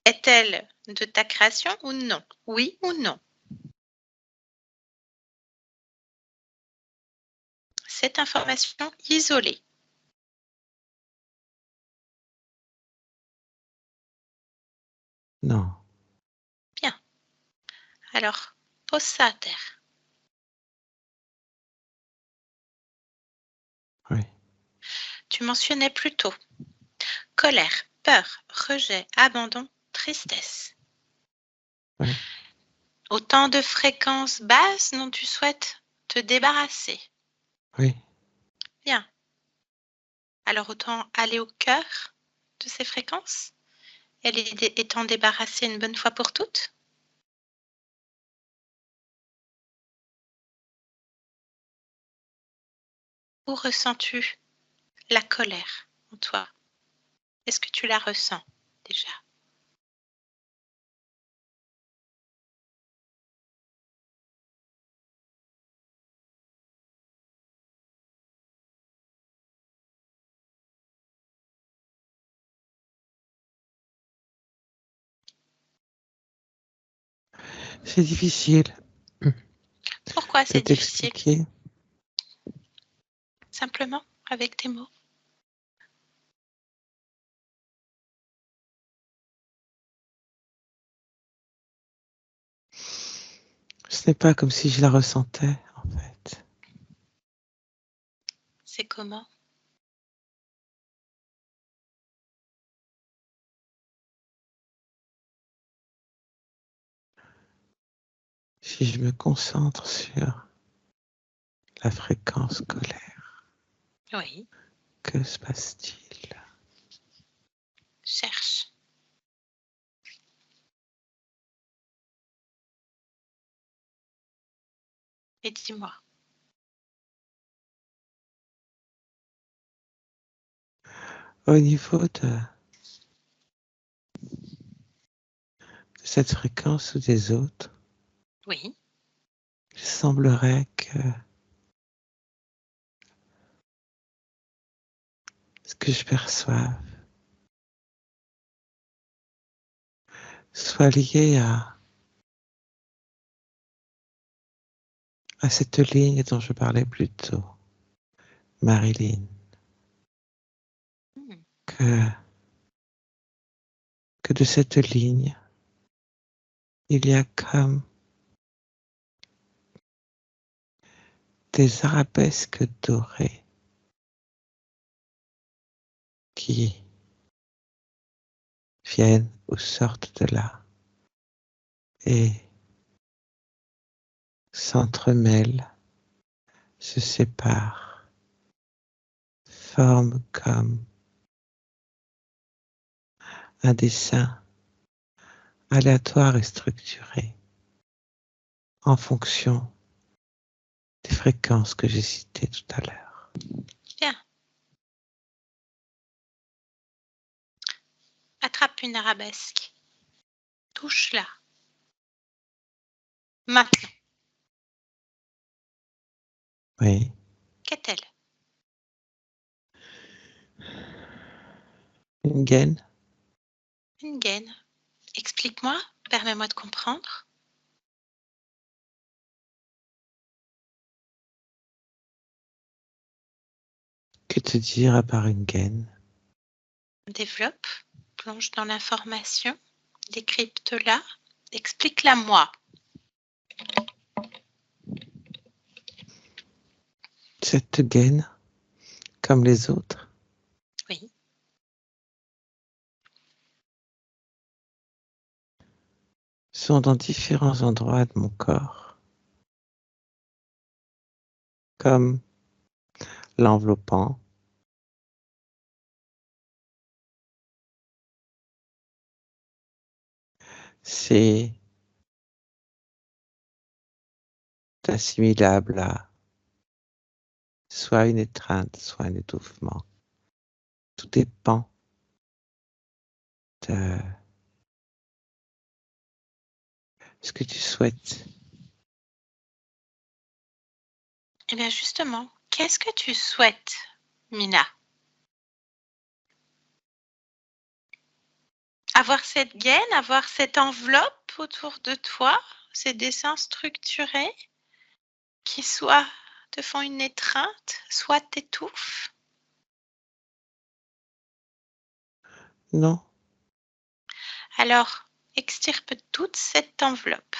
Est-elle de ta création ou non? Oui ou non? Cette information isolée. Non, Bien. Alors, pose ça à terre. oui, Tu mentionnais plus tôt colère, peur, rejet, abandon, tristesse. oui, Autant de fréquences basses dont tu souhaites te débarrasser. oui. Bien. Alors autant aller au cœur de ces fréquences et t'en débarrasser une bonne fois pour toutes. Où ressens-tu la colère en toi? Est-ce que tu la ressens déjà? C'est difficile Pourquoi de c'est difficile? t'expliquer. Simplement avec tes mots. Ce n'est pas comme si je la ressentais, en fait. C'est comment? Si je me concentre sur la fréquence scolaire, Oui, que se passe-t-il? cherche. Et dis-moi. Au niveau de cette fréquence ou des autres, Oui, il semblerait que ce que je perçoive soit lié à cette ligne dont je parlais plus tôt, Marilyn, hmm, que de cette ligne, il y a comme des arabesques dorées qui viennent ou sortent de là et s'entremêlent, se séparent, forment comme un dessin aléatoire et structuré en fonction des fréquences que j'ai citées tout à l'heure. bien. Attrape une arabesque. Touche-la. Maintenant, Oui. qu'est-elle? Une gaine? Une gaine. Explique-moi, permets-moi de comprendre. Que te dire à part une gaine? Développe, plonge dans l'information, décrypte-la, explique-la moi. Cette gaine, comme les autres, Oui, sont dans différents endroits de mon corps, comme l'enveloppant, c'est assimilable à soit une étreinte, soit un étouffement. Tout dépend de ce que tu souhaites. eh bien justement, qu'est-ce que tu souhaites, Mina? Avoir cette gaine, avoir cette enveloppe autour de toi, ces dessins structurés qui soit te font une étreinte, soit t'étouffent. Non, Alors, extirpe toute cette enveloppe,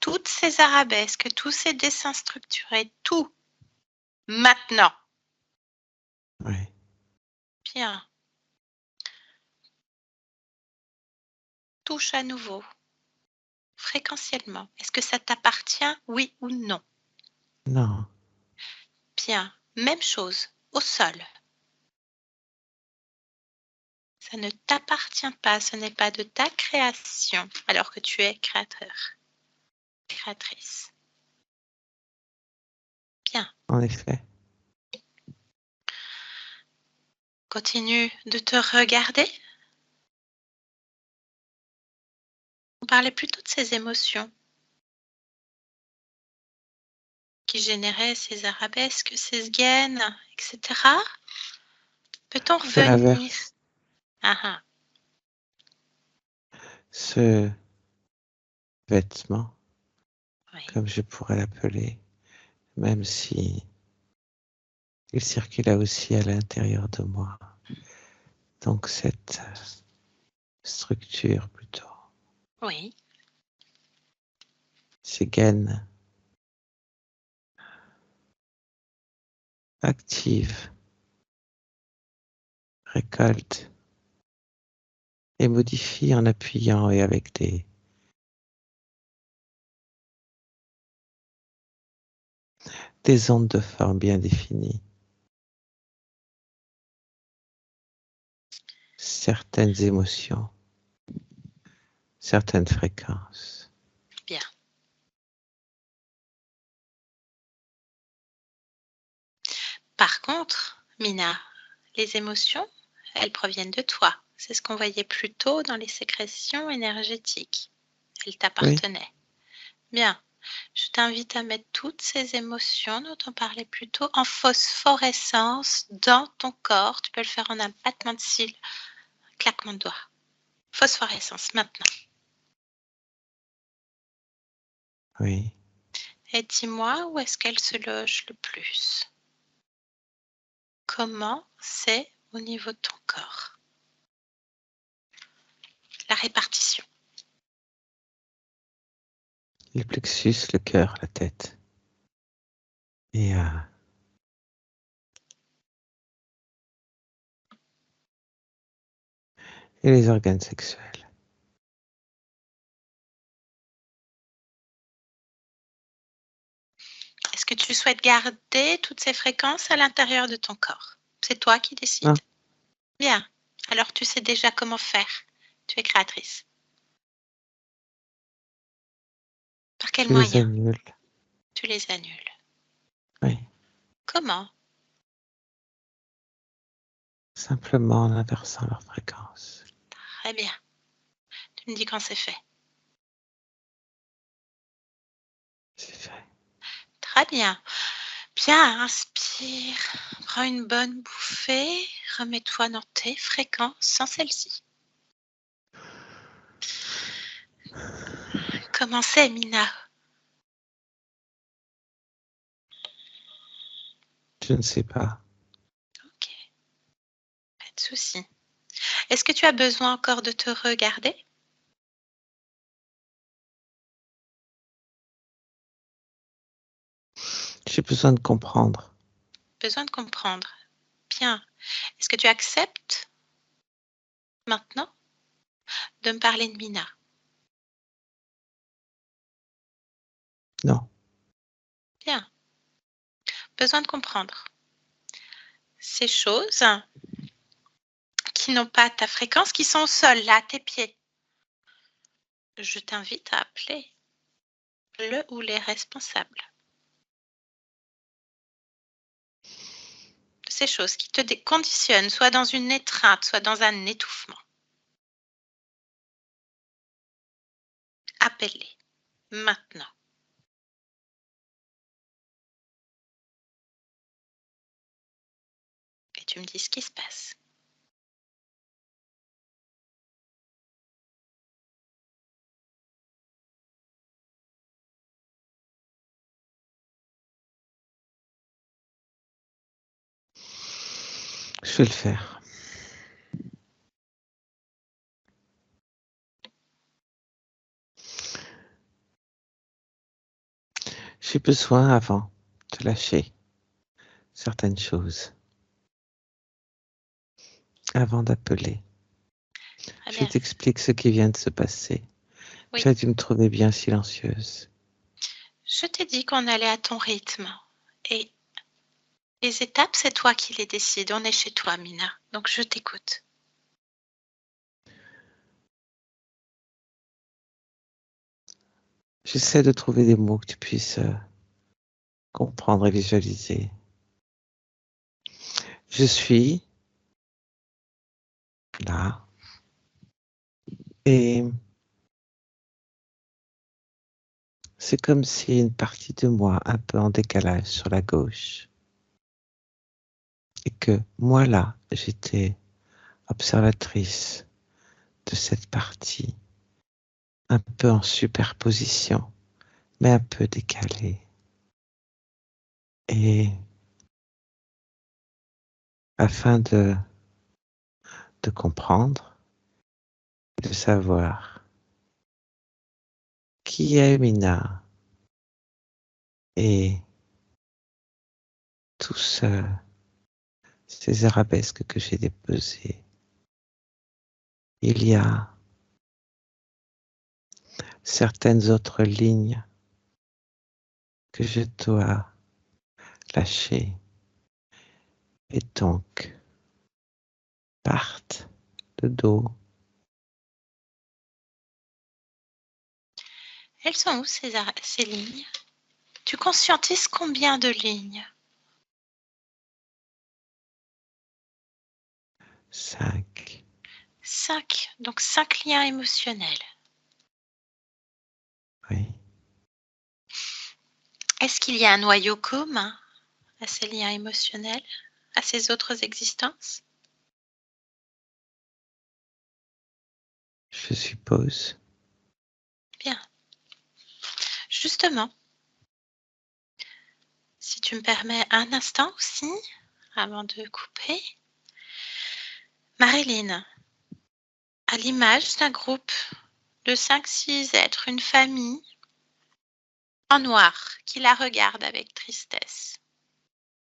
toutes ces arabesques, tous ces dessins structurés, tout, maintenant. oui, Bien. Touche à nouveau, fréquentiellement. Est-ce que ça t'appartient, oui ou non? non, Bien. Même chose, au sol. Ça ne t'appartient pas, ce n'est pas de ta création, alors que tu es créateur, créatrice. Bien. en effet. Continue de te regarder. On parlait plutôt de ces émotions qui généraient ces arabesques, ces gaines, etc. Peut-on C'est revenir? l'inverse. Ah ah, Ce vêtement, oui. comme je pourrais l'appeler, même si il circulait aussi à l'intérieur de moi. Donc cette structure plutôt, Oui, ces gaines actives, récoltent et modifient en appuyant et avec des des ondes de forme bien définies, certaines émotions, certaines fréquences. Bien. Par contre, Mina, les émotions, elles proviennent de toi. C'est ce qu'on voyait plus tôt dans les sécrétions énergétiques. Elles Oui, t'appartenaient. Bien. Je t'invite à mettre toutes ces émotions dont on parlait plus tôt en phosphorescence dans ton corps. Tu peux le faire en un battement de cils, un claquement de doigts. Phosphorescence maintenant. oui. Et dis-moi où est-ce qu'elle se loge le plus? Comment c'est au niveau de ton corps? La répartition. Le plexus, le cœur, la tête. Et, et les organes sexuels. Est-ce que tu souhaites garder toutes ces fréquences à l'intérieur de ton corps? C'est toi qui décides. Non, Bien. Alors tu sais déjà comment faire. Tu es créatrice. Par quel je les moyen? annule. Tu les annules. Oui, Comment? simplement en inversant leur fréquence. Très bien. Tu me dis quand c'est fait. C'est fait. Très bien. Bien, inspire. Prends une bonne bouffée. Remets-toi dans tes fréquences sans celle-ci. Comment c'est, Mina? Je ne sais pas. Ok, pas de souci. Est-ce que tu as besoin encore de te regarder? J'ai besoin de comprendre. Besoin de comprendre. Bien. Est-ce que tu acceptes maintenant de me parler de Mina? Non, Bien. Besoin de comprendre. Ces choses qui n'ont pas ta fréquence, qui sont au sol, là, à tes pieds. Je t'invite à appeler le ou les responsables de ces choses qui te conditionnent, soit dans une étreinte, soit dans un étouffement. Appelle-les maintenant. Et tu me dis ce qui se passe. je vais le faire. J'ai besoin avant de lâcher certaines choses, avant d'appeler. Très Je bien. t'explique ce qui vient de se passer. Oui. Tu as dû me trouver bien silencieuse. Je t'ai dit qu'on allait à ton rythme. Et les étapes, c'est toi qui les décides. On est chez toi, Mina. Donc je t'écoute. J'essaie de trouver des mots que tu puisses comprendre et visualiser. Je suis là et c'est comme si une partie de moi un peu en décalage sur la gauche et que moi là, j'étais observatrice de cette partie un peu en superposition mais un peu décalée. Et afin de comprendre, de savoir qui est Mina et tous ces arabesques que j'ai déposées, il y a certaines autres lignes que je dois lâcher et donc partent de dos. Elles sont où ces lignes? Tu conscientises combien de lignes? 5. 5. Donc 5 liens émotionnels. Oui. Est-ce qu'il y a un noyau commun à ces liens émotionnels, à ces autres existences? Je suppose. Bien. Justement, si tu me permets un instant aussi, avant de couper, Marilyn, à l'image d'un groupe de 5-6 êtres, une famille, en noir, qui la regarde avec tristesse,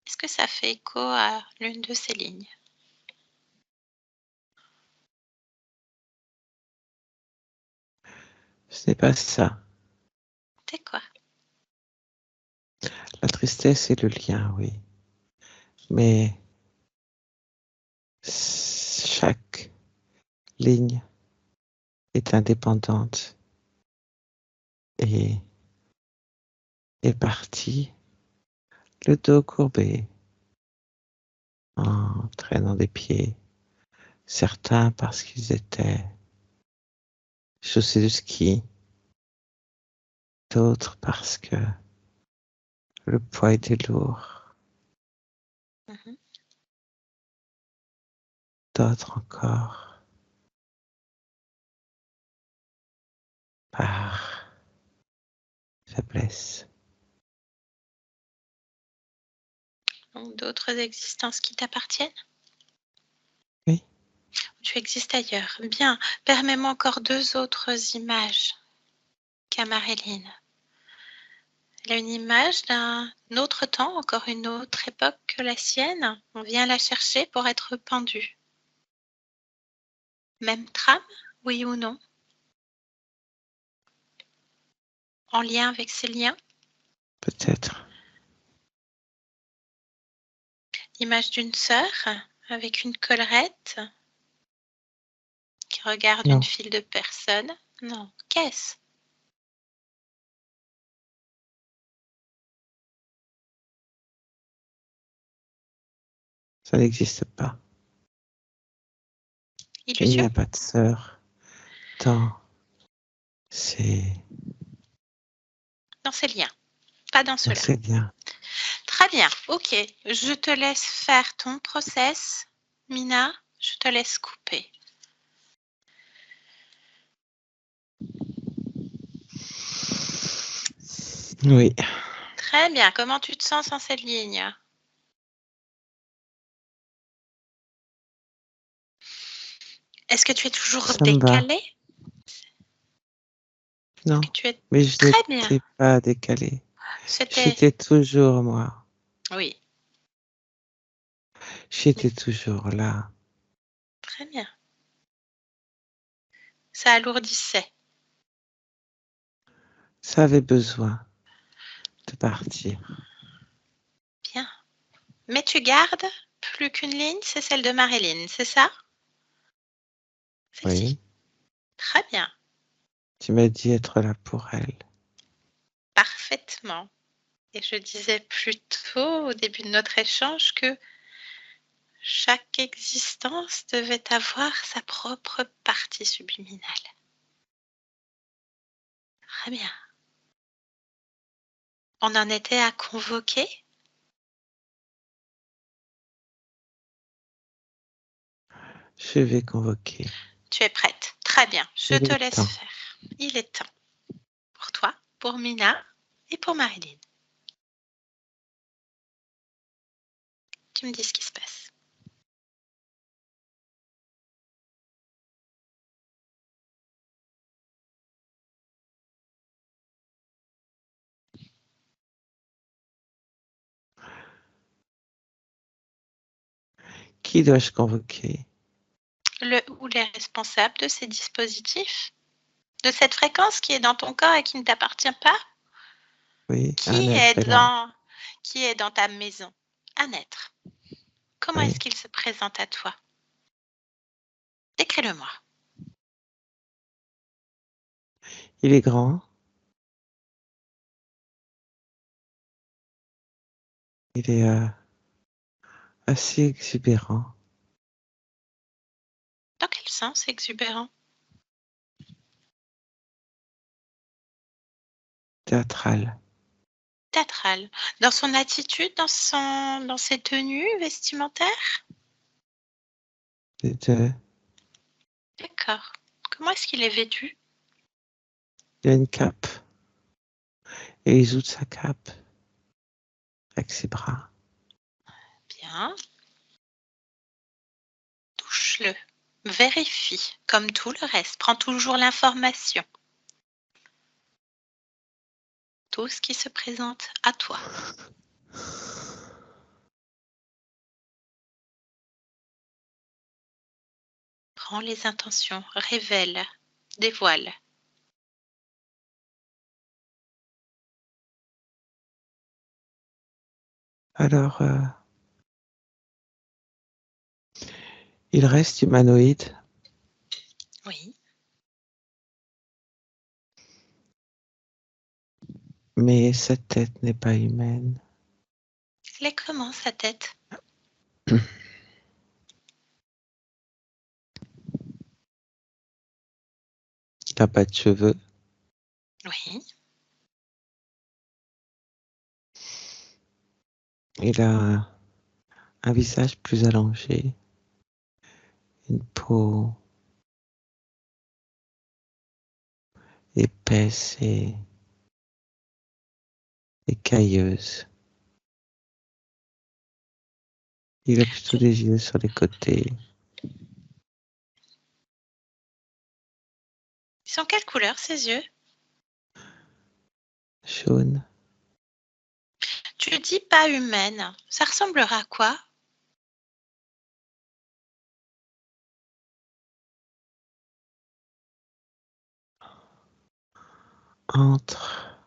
est-ce que ça fait écho à l'une de ces lignes? Ce n'est pas ça. C'est quoi? La tristesse et le lien, oui. Mais chaque ligne est indépendante et est partie le dos courbé en traînant des pieds. Certains parce qu'ils étaient chaussés de ski, d'autres parce que le poids était lourd, Mhm. d'autres encore par faiblesse. Donc d'autres existences qui t'appartiennent? Oui. Tu existes ailleurs. Bien, permets-moi encore 2 autres images qu'a Marilyn. Elle a une image d'un autre temps, encore une autre époque que la sienne. On vient la chercher pour être pendue. Même trame, oui ou non? En lien avec ces liens? Peut-être. L'image d'une sœur avec une collerette qui regarde une Non. file de personnes. Non, qu'est-ce? Ça n'existe pas. Il n'y Illusion? a pas de sœur dans Dans ces liens, pas dans ceux-là. ces liens. Très bien, ok. Je te laisse faire ton process. Mina, je te laisse couper. Oui. Très bien, comment tu te sens sans cette ligne? Est-ce que tu es toujours Ça me va. décalé? Non. Tu es Mais je très bien. n'étais pas décalée. C'était. J'étais toujours moi. Oui, J'étais toujours là. très bien. Ça alourdissait. Ça avait besoin de partir. Bien. Mais tu gardes plus qu'une ligne, c'est celle de Marilyn, c'est ça? Celle-ci. Oui. Très bien. Tu m'as dit être là pour elle. Parfaitement. Et je disais plus tôt, au début de notre échange, que chaque existence devait avoir sa propre partie subliminale. Très bien. On en était à convoquer? Je vais convoquer. Tu es prête. Très bien. Je Il te est laisse temps. faire. Il est temps. Pour toi, pour Mina et pour Marilyn. Tu me dis ce qui se passe. Qui dois-je convoquer? Le ou les responsables de ces dispositifs? De cette fréquence qui est dans ton corps et qui ne t'appartient pas? Oui, un Qui est être est là. qui est dans ta maison, un être, comment Oui. est-ce qu'il se présente à toi? Décris-le-moi. Il est grand. Il est assez exubérant. Dans quel sens exubérant? Théâtral. Théâtral. Dans son attitude, dans ses tenues vestimentaires? Les deux. D'accord. Comment est-ce qu'il est vêtu? Il a une cape. Et il joue de sa cape avec ses bras. Bien. Touche-le. Vérifie, comme tout le reste. Prends toujours l'information. Tout ce qui se présente à toi. Prends les intentions, révèle, dévoile. Alors, il reste humanoïde. Oui. Mais sa tête n'est pas humaine. Elle est comment sa tête? Il n'a pas de cheveux. Oui. Il a un visage plus allongé. Une peau épaisse et écailleuse. Il a plutôt des yeux sur les côtés. Ils sont quelle couleur ces yeux? Jaune. Tu dis pas humaine. Ça ressemblera à quoi? Entre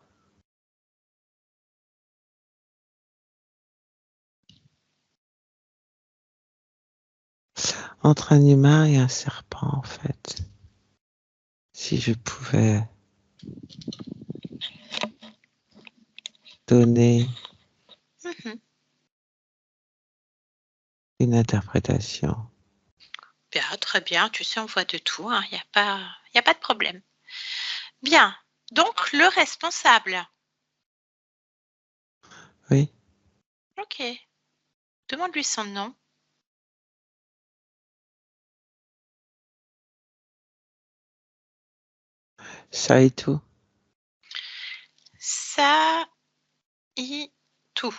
un humain et un serpent, en fait. Si je pouvais donner Mhm. une interprétation. Bien, très bien. Tu sais, on voit de tout. Il n'y a pas de problème. Bien. Donc, le responsable. Oui, Ok. Demande-lui son nom. ça et tout. Ça, y, tout.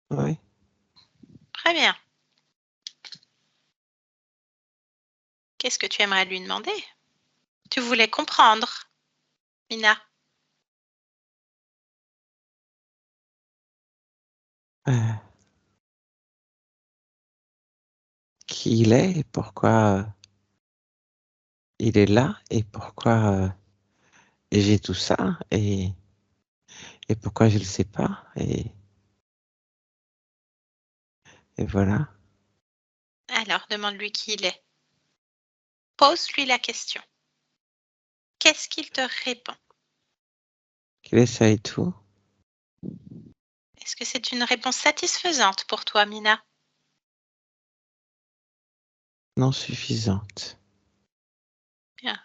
Oui. Très bien. Qu'est-ce que tu aimerais lui demander? Tu voulais comprendre, Mina. Euh, qui il est et pourquoi il est là et pourquoi j'ai tout ça et pourquoi je le sais pas et voilà. Alors, demande-lui qui il est. Pose-lui la question. Qu'est-ce qu'il te répond? Qu'il est ça et tout. Est-ce que c'est une réponse satisfaisante pour toi, Mina? Non suffisante. Bien.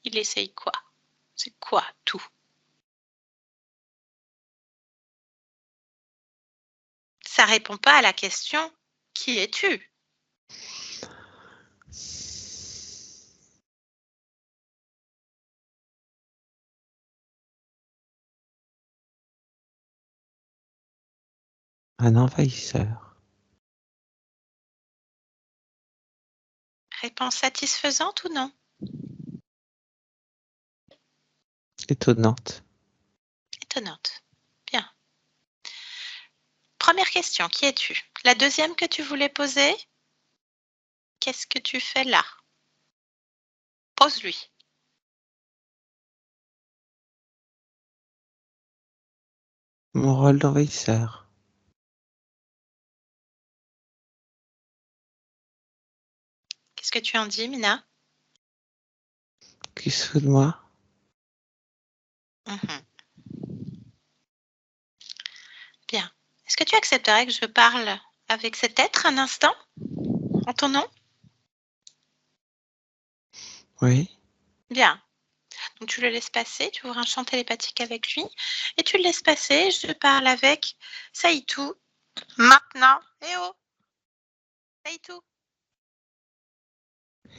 Il essaye quoi? C'est quoi tout? Ça répond pas à la question qui es-tu? Un envahisseur. Réponse satisfaisante ou non? Étonnante. Étonnante. Bien. Première question, qui es-tu? La deuxième que tu voulais poser, qu'est-ce que tu fais là? Pose-lui. Mon rôle d'envahisseur. Qu'est-ce que tu en dis, Mina? Qui se fout de moi? Mhm. Bien. Est-ce que tu accepterais que je parle avec cet être un instant, en ton nom? Oui. Bien. Donc tu le laisses passer, tu ouvres un champ télépathique avec lui et tu le laisses passer. Je parle avec Saïtou. Maintenant. Eh oh! Saïtou,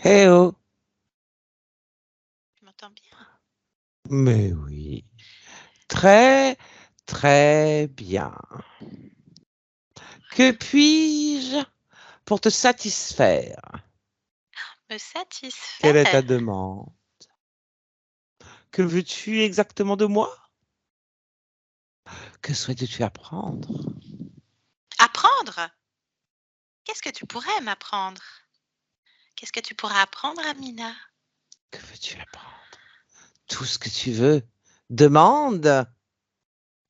Eh oh! tu m'entends bien? Mais oui. Très, très bien. Que puis-je pour te satisfaire? Me Quelle est ta satisfaire. demande? Que veux-tu exactement de moi? Que souhaites-tu apprendre? Apprendre? Qu'est-ce que tu pourrais m'apprendre? Qu'est-ce que tu pourrais apprendre, Amina? Que veux-tu apprendre? Tout ce que tu veux. Demande.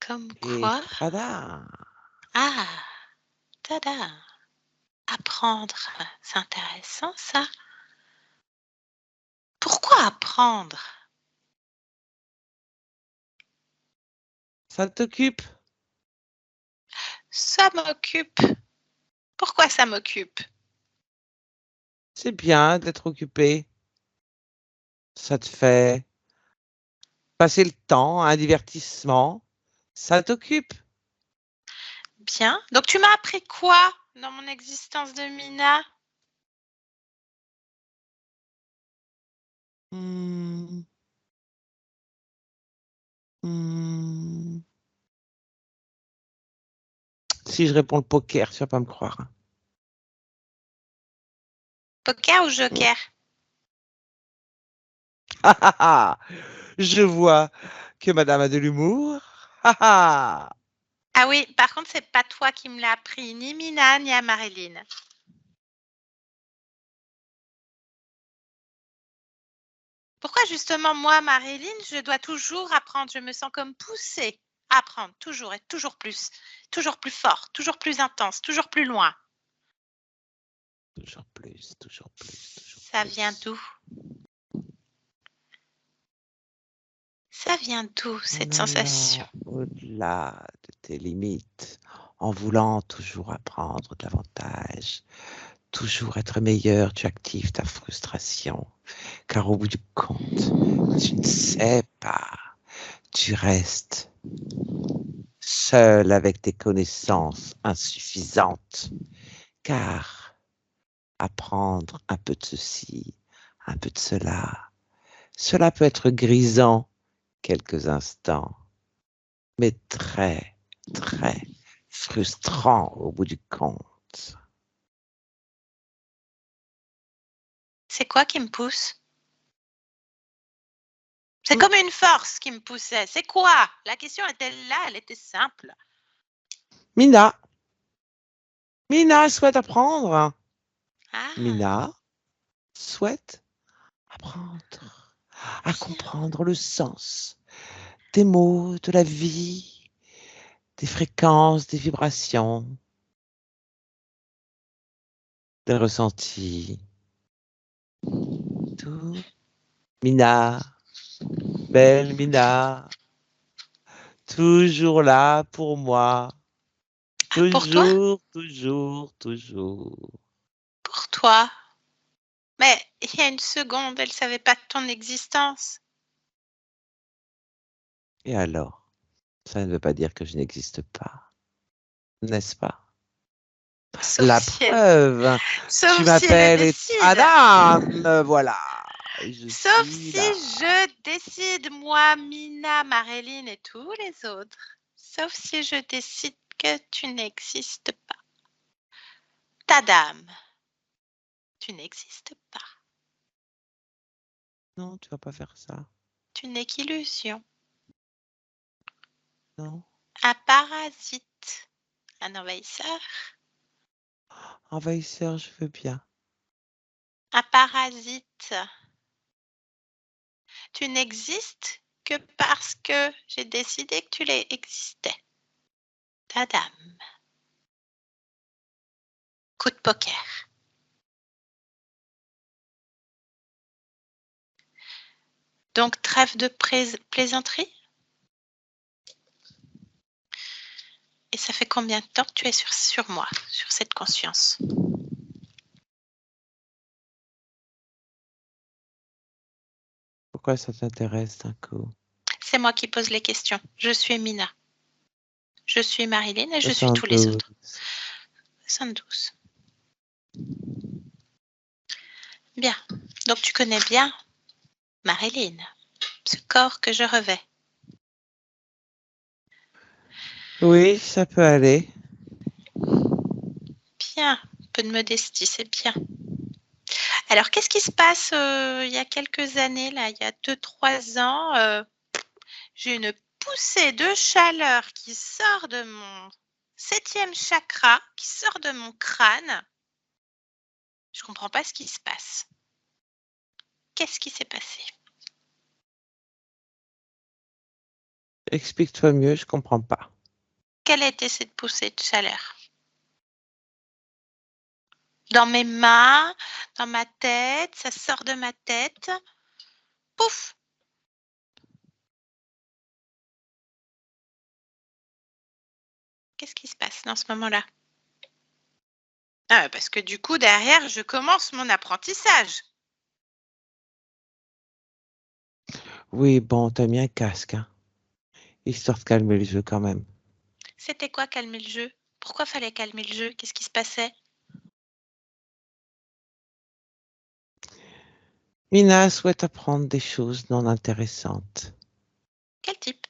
Comme Et quoi? tada. Ah, tada. Apprendre, c'est intéressant ça. Pourquoi apprendre? Ça t'occupe? Ça m'occupe. Pourquoi ça m'occupe? C'est bien d'être occupé. Ça te fait passer le temps, un divertissement. Ça t'occupe. Bien. Donc tu m'as appris quoi dans mon existence de Mina? Hmm. Hmm. Si je réponds le poker, tu vas pas me croire. Hein. Poker ou joker? Ah, ah, ah. Je vois que madame a de l'humour. Ah, ah. Ah oui, par contre, c'est pas toi qui me l'as appris, ni Mina, ni à Marilyn. Pourquoi justement moi, Marilyn, je dois toujours apprendre? Je me sens comme poussée à apprendre, toujours et toujours plus fort, toujours plus intense, toujours plus loin. Toujours plus, toujours plus, toujours Ça vient plus. d'où? Ça vient d'où En cette sensation? allant au-delà de tes limites, en voulant toujours apprendre davantage, toujours être meilleur, tu actives ta frustration. Car au bout du compte, tu ne sais pas, tu restes seul avec tes connaissances insuffisantes. Car apprendre un peu de ceci, un peu de cela, cela peut être grisant quelques instants, mais très, très frustrant au bout du compte. C'est quoi qui me pousse? C'est Hmm. comme une force qui me poussait. C'est quoi? La question était là, elle était simple. Mina, Mina souhaite apprendre. Ah, Mina souhaite apprendre à comprendre le sens des mots, de la vie, des fréquences, des vibrations, des ressentis. Tout. Mina, belle Mina, toujours là pour moi. pour toi? Toujours, toujours, toujours. Pour toi. Mais il y a une seconde, elle savait pas de ton existence. Et alors, ça ne veut pas dire que je n'existe pas, n'est-ce pas? Sauf La si elle, preuve, tu sauf si elle le m'appelles et décide. Adam, me voilà. Je Sauf suis si là. je décide, moi, Mina, Marilyn et tous les autres. Sauf si je décide que tu n'existes pas. Ta dame, tu n'existes pas. Non, tu vas pas faire ça. Tu n'es qu'illusion. Non. Un parasite. Un envahisseur. Envahisseur, je veux bien. Un parasite. Tu n'existes que parce que j'ai décidé que tu existais. Ta dame. Coup de poker. Donc, trêve de plaisanterie. Et ça fait combien de temps que tu es sur moi, sur cette conscience? Pourquoi ça t'intéresse d'un coup? C'est moi qui pose les questions. Je suis Mina. Je suis Marilyn et je suis tous les 72. autres. 72. Bien. Donc, tu connais bien Marilyn, ce corps que je revais. Oui, ça peut aller. Bien. Un peu de modestie, c'est bien. Alors, qu'est-ce qui se passe il y a quelques années, là, il y a 2-3 ans, j'ai une poussée de chaleur qui sort de mon 7e chakra, qui sort de mon crâne. Je comprends pas ce qui se passe. Qu'est-ce qui s'est passé? Explique-toi mieux, je comprends pas. Quelle était cette poussée de chaleur? Dans mes mains, dans ma tête, ça sort de ma tête. Pouf! Qu'est-ce qui se passe dans ce moment-là? Ah, parce que du coup, derrière, je commence mon apprentissage. Oui, bon, t'as mis un casque, hein, histoire de calmer le jeu quand même. C'était quoi calmer le jeu? Pourquoi fallait calmer le jeu? Qu'est-ce qui se passait? Mina souhaite apprendre des choses non intéressantes. Quel type?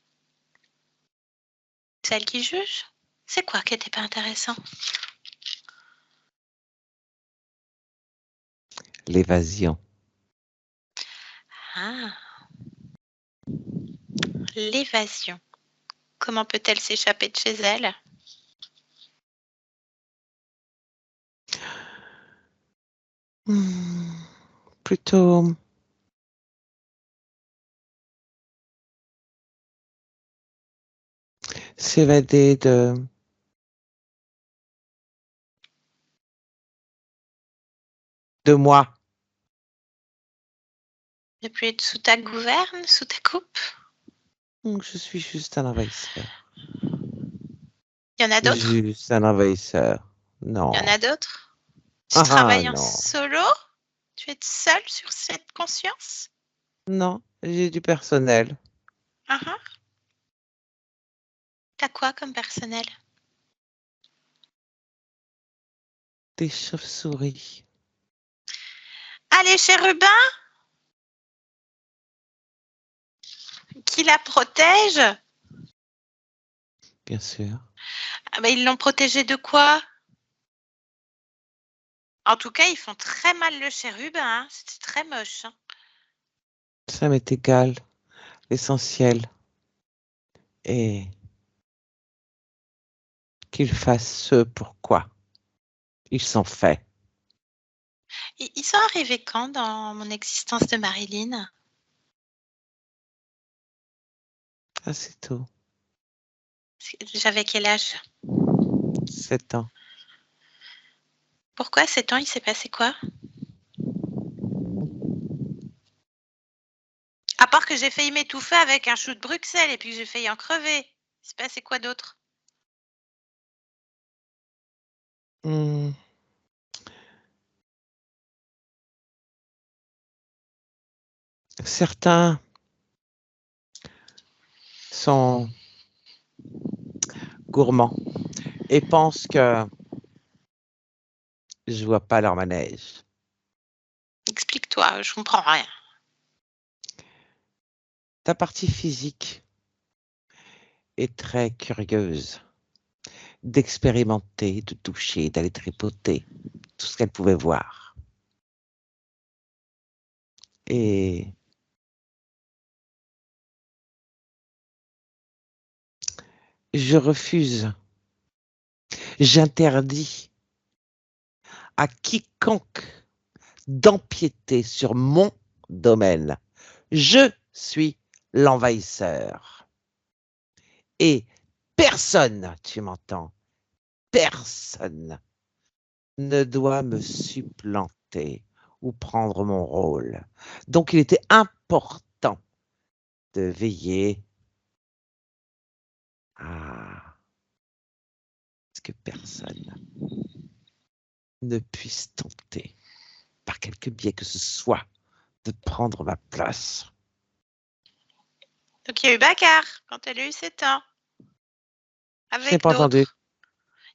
Celle qui juge? C'est quoi qui n'était pas intéressant? L'évasion. Ah, l'évasion. Comment peut-elle s'échapper de chez elle? Plutôt s'évader de moi. Ne plus être sous ta gouverne, sous ta coupe? Je suis juste un envahisseur. Il y en a d'autres? Juste un envahisseur. Il y en a Non. d'autres? Tu Ah travailles en non. solo? Tu es seule sur cette conscience? Non, j'ai du personnel. Ah ah. T'as quoi comme personnel? Des chauves-souris. Ah, les chérubins qui la protègent? Bien sûr. Ah bah, ils l'ont protégée de quoi? En tout cas, ils font très mal le chérubin, hein. C'était très moche, hein. Ça m'est égal. L'essentiel est qu'il fasse ce pourquoi il s'en fait. Ils sont arrivés quand dans mon existence de Marilyn? Assez tôt. J'avais quel âge? 7 ans. Pourquoi 7 ans, il s'est passé quoi? À part que j'ai failli m'étouffer avec un chou de Bruxelles et puis que j'ai failli en crever. Il s'est passé quoi d'autre? Hmm. Certains sont gourmands et pensent que je vois pas leur manège. Explique-toi, je comprends rien. Ta partie physique est très curieuse d'expérimenter, de toucher, d'aller tripoter tout ce qu'elle pouvait voir. Et je refuse, j'interdis à quiconque d'empiéter sur mon domaine. Je suis l'envahisseur. Et personne, tu m'entends, personne ne doit me supplanter ou prendre mon rôle. Donc il était important de veiller à ce que personne ne puisse tenter, par quelque biais que ce soit, de prendre ma place. Donc il y a eu bagarre quand elle a eu 7 ans. Je n'ai Avec pas entendu. d'autres.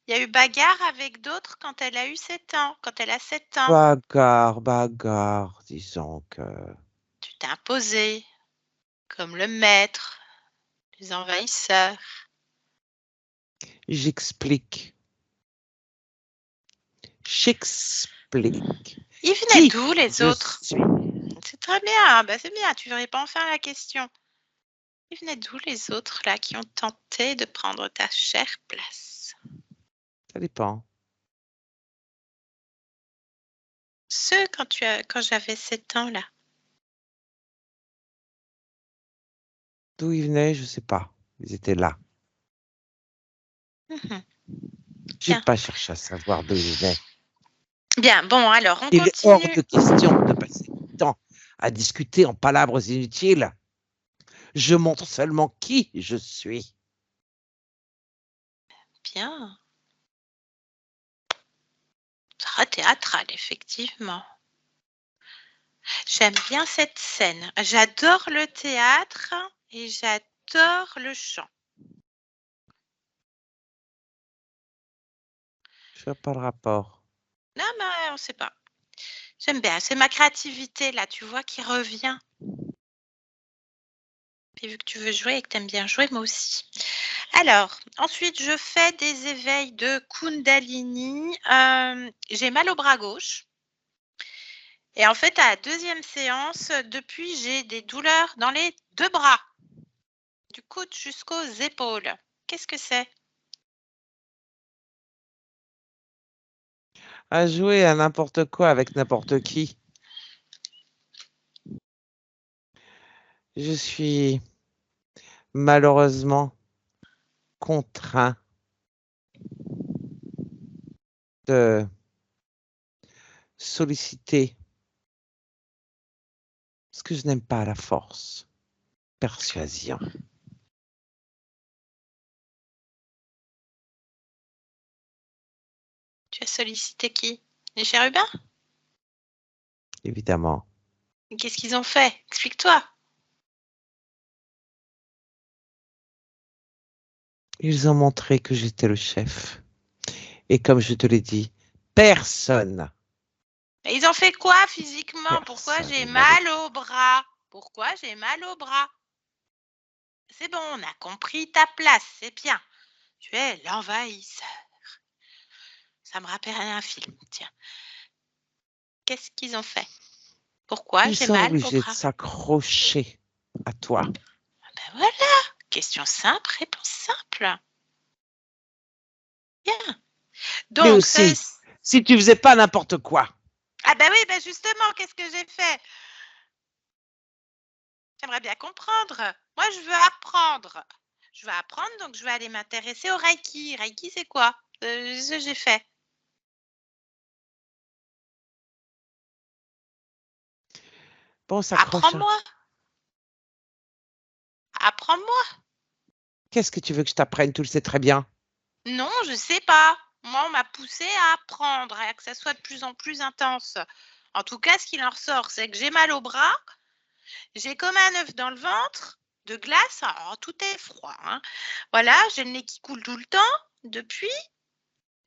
Il y a eu bagarre avec d'autres quand elle a eu 7 ans, quand elle a 7 ans. Bagarre, disons que... Tu t'es imposé comme le maître, les envahisseurs. J'explique. Ils venaient Qui d'où les je autres? suis. C'est très bien, c'est bien, tu réponds enfin à la question. Ils venaient d'où les autres là qui ont tenté de prendre ta chère place? Ça dépend. Ceux quand j'avais 7 ans là. D'où ils venaient, je ne sais pas. Ils étaient là. Mhm. Je n'ai Bien. pas cherché à savoir d'où ils venaient. Bien, bon, alors on Il est hors continue. de question de passer du temps à discuter en palabres inutiles. Je montre seulement qui je suis. Bien. Très théâtral, effectivement. J'aime bien cette scène. J'adore le théâtre et j'adore le chant. Je vois pas le rapport. Non, mais on ne sait pas. J'aime bien. C'est ma créativité, là, tu vois, qui revient. Puis vu que tu veux jouer et que tu aimes bien jouer, moi aussi. Alors, ensuite, je fais des éveils de Kundalini. J'ai mal au bras gauche. Et en fait, à la deuxième séance, depuis, j'ai des douleurs dans les 2 bras, du coude jusqu'aux épaules. Qu'est-ce que c'est? À jouer à n'importe quoi avec n'importe qui. Je suis malheureusement contraint de solliciter ce que je n'aime pas, la force. Persuasion. Tu as sollicité qui? Les chérubins? Évidemment. Qu'est-ce qu'ils ont fait? Explique-toi. Ils ont montré que j'étais le chef. Et comme je te l'ai dit, personne, Et ils ont fait quoi physiquement? Pourquoi personne j'ai n'allait. mal au bras? Pourquoi j'ai mal au bras? C'est bon, on a compris ta place, c'est bien. Tu es l'envahisseur. Ça me rappelle un film, tiens. Qu'est-ce qu'ils ont fait? Pourquoi Ils j'ai sont mal au obligés de bras? s'accrocher à toi. Ben voilà, question simple, réponse simple. Bien. Mais Donc, aussi, si tu faisais pas n'importe quoi, ah ben oui, ben justement, qu'est-ce que j'ai fait? J'aimerais bien comprendre. Moi, je veux apprendre. Je veux apprendre, donc je vais aller m'intéresser au Reiki. Reiki, c'est quoi? Ce que j'ai fait. bon, on s'accroche. Hein. Apprends-moi. Apprends-moi. Qu'est-ce que tu veux que je t'apprenne? Tu le sais très bien. Non, je sais pas. Moi, on m'a poussé à apprendre et à que ça soit de plus en plus intense. En tout cas, ce qu'il en ressort, c'est que j'ai mal au bras, j'ai comme un œuf dans le ventre, de glace, alors tout est froid. Hein. Voilà, j'ai le nez qui coule tout le temps depuis.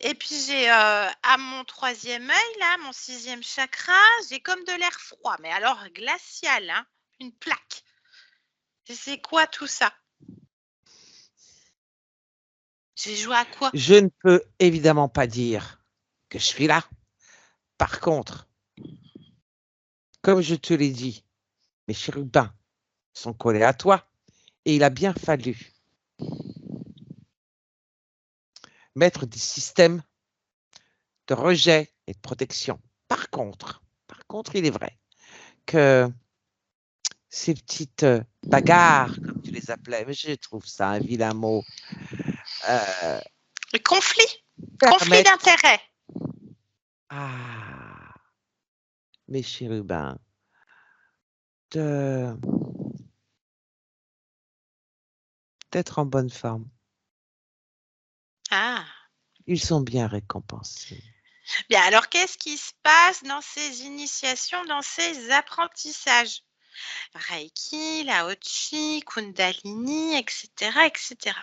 Et puis j'ai à mon 3e œil, là, mon 6e chakra, j'ai comme de l'air froid, mais alors glacial, hein, une plaque. C'est quoi tout ça? J'ai joué à quoi? Je ne peux évidemment pas dire que je suis là. Par contre, comme je te l'ai dit, mes chérubins sont collés à toi et il a bien fallu mettre des systèmes de rejet et de protection. Par contre, il est vrai que ces petites bagarres, comme tu les appelais, mais je trouve ça un vilain mot, Le conflit. Conflit permettent d'intérêts. à mes chérubins de d'être en bonne forme. Ah, Ils sont bien récompensés. bien. Alors, qu'est-ce qui se passe dans ces initiations, dans ces apprentissages? Reiki, Lao Chi, Kundalini, etc., etc.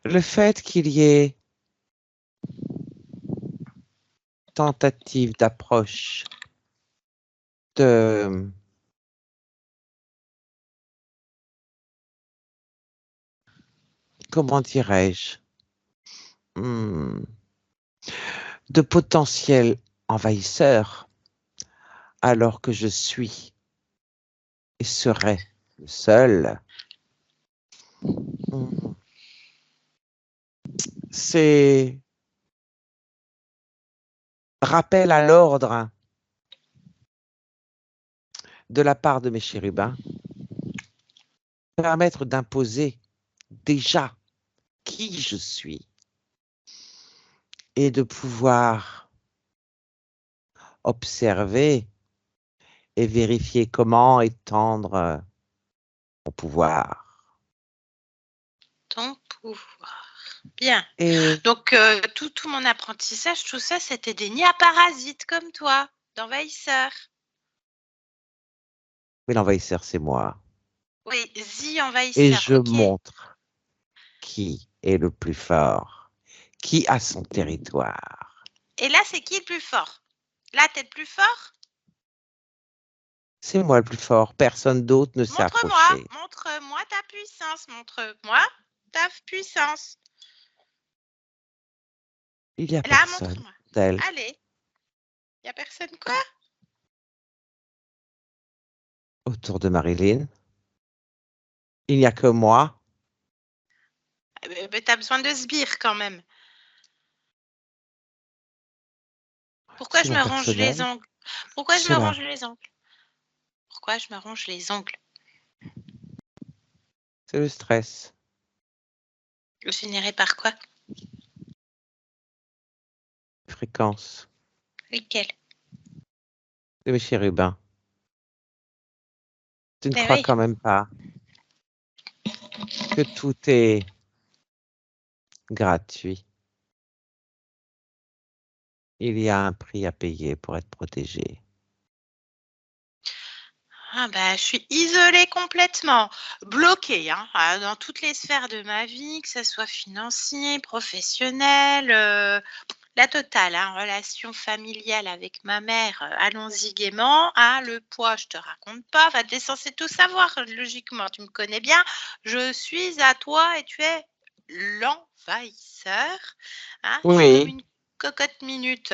Le fait qu'il y ait tentative d'approche de comment dirais-je, de potentiels envahisseurs, alors que je suis et serai le seul. C'est rappel à l'ordre de la part de mes chérubins, permettre d'imposer déjà qui je suis et de pouvoir observer et vérifier comment étendre mon pouvoir. Ton pouvoir. Bien. Et Donc, tout mon apprentissage, tout ça, c'était des nids à parasites comme toi, d'envahisseurs. mais l'envahisseur, c'est moi. Oui, Et envahisseur, je ok. montre qui est le plus fort, qui a son territoire. Et là, c'est qui le plus fort? Là, t'es le plus fort? C'est moi le plus fort, personne d'autre ne s'est Montre-moi, approché. montre-moi ta puissance, montre-moi ta puissance. Il n'y a Là, personne montre-moi. tel. Allez, y a personne quoi? Autour de Marilyn. Il n'y a que moi. Mais t'as besoin de sbires quand même. Pourquoi C'est je mon me ronge les personnel. ongles? Pourquoi je me Cela, ronge les ongles? Pourquoi je me ronge les ongles? c'est le stress. Généré par quoi? Fréquence Lequel? de mes chérubins. Tu ne Ben crois oui. quand même pas que tout est gratuit. Il y a un prix à payer pour être protégé. Ah bah, je suis isolée complètement, bloquée hein, dans toutes les sphères de ma vie, que ce soit financier, professionnel, la totale, hein, relation familiale avec ma mère, allons-y gaiement. Ah, le poids, je te raconte pas. Enfin, tu es censé tout savoir, logiquement, tu me connais bien. Je suis à toi et tu es l'envahisseur. Hein, je suis comme Oui, une cocotte minute.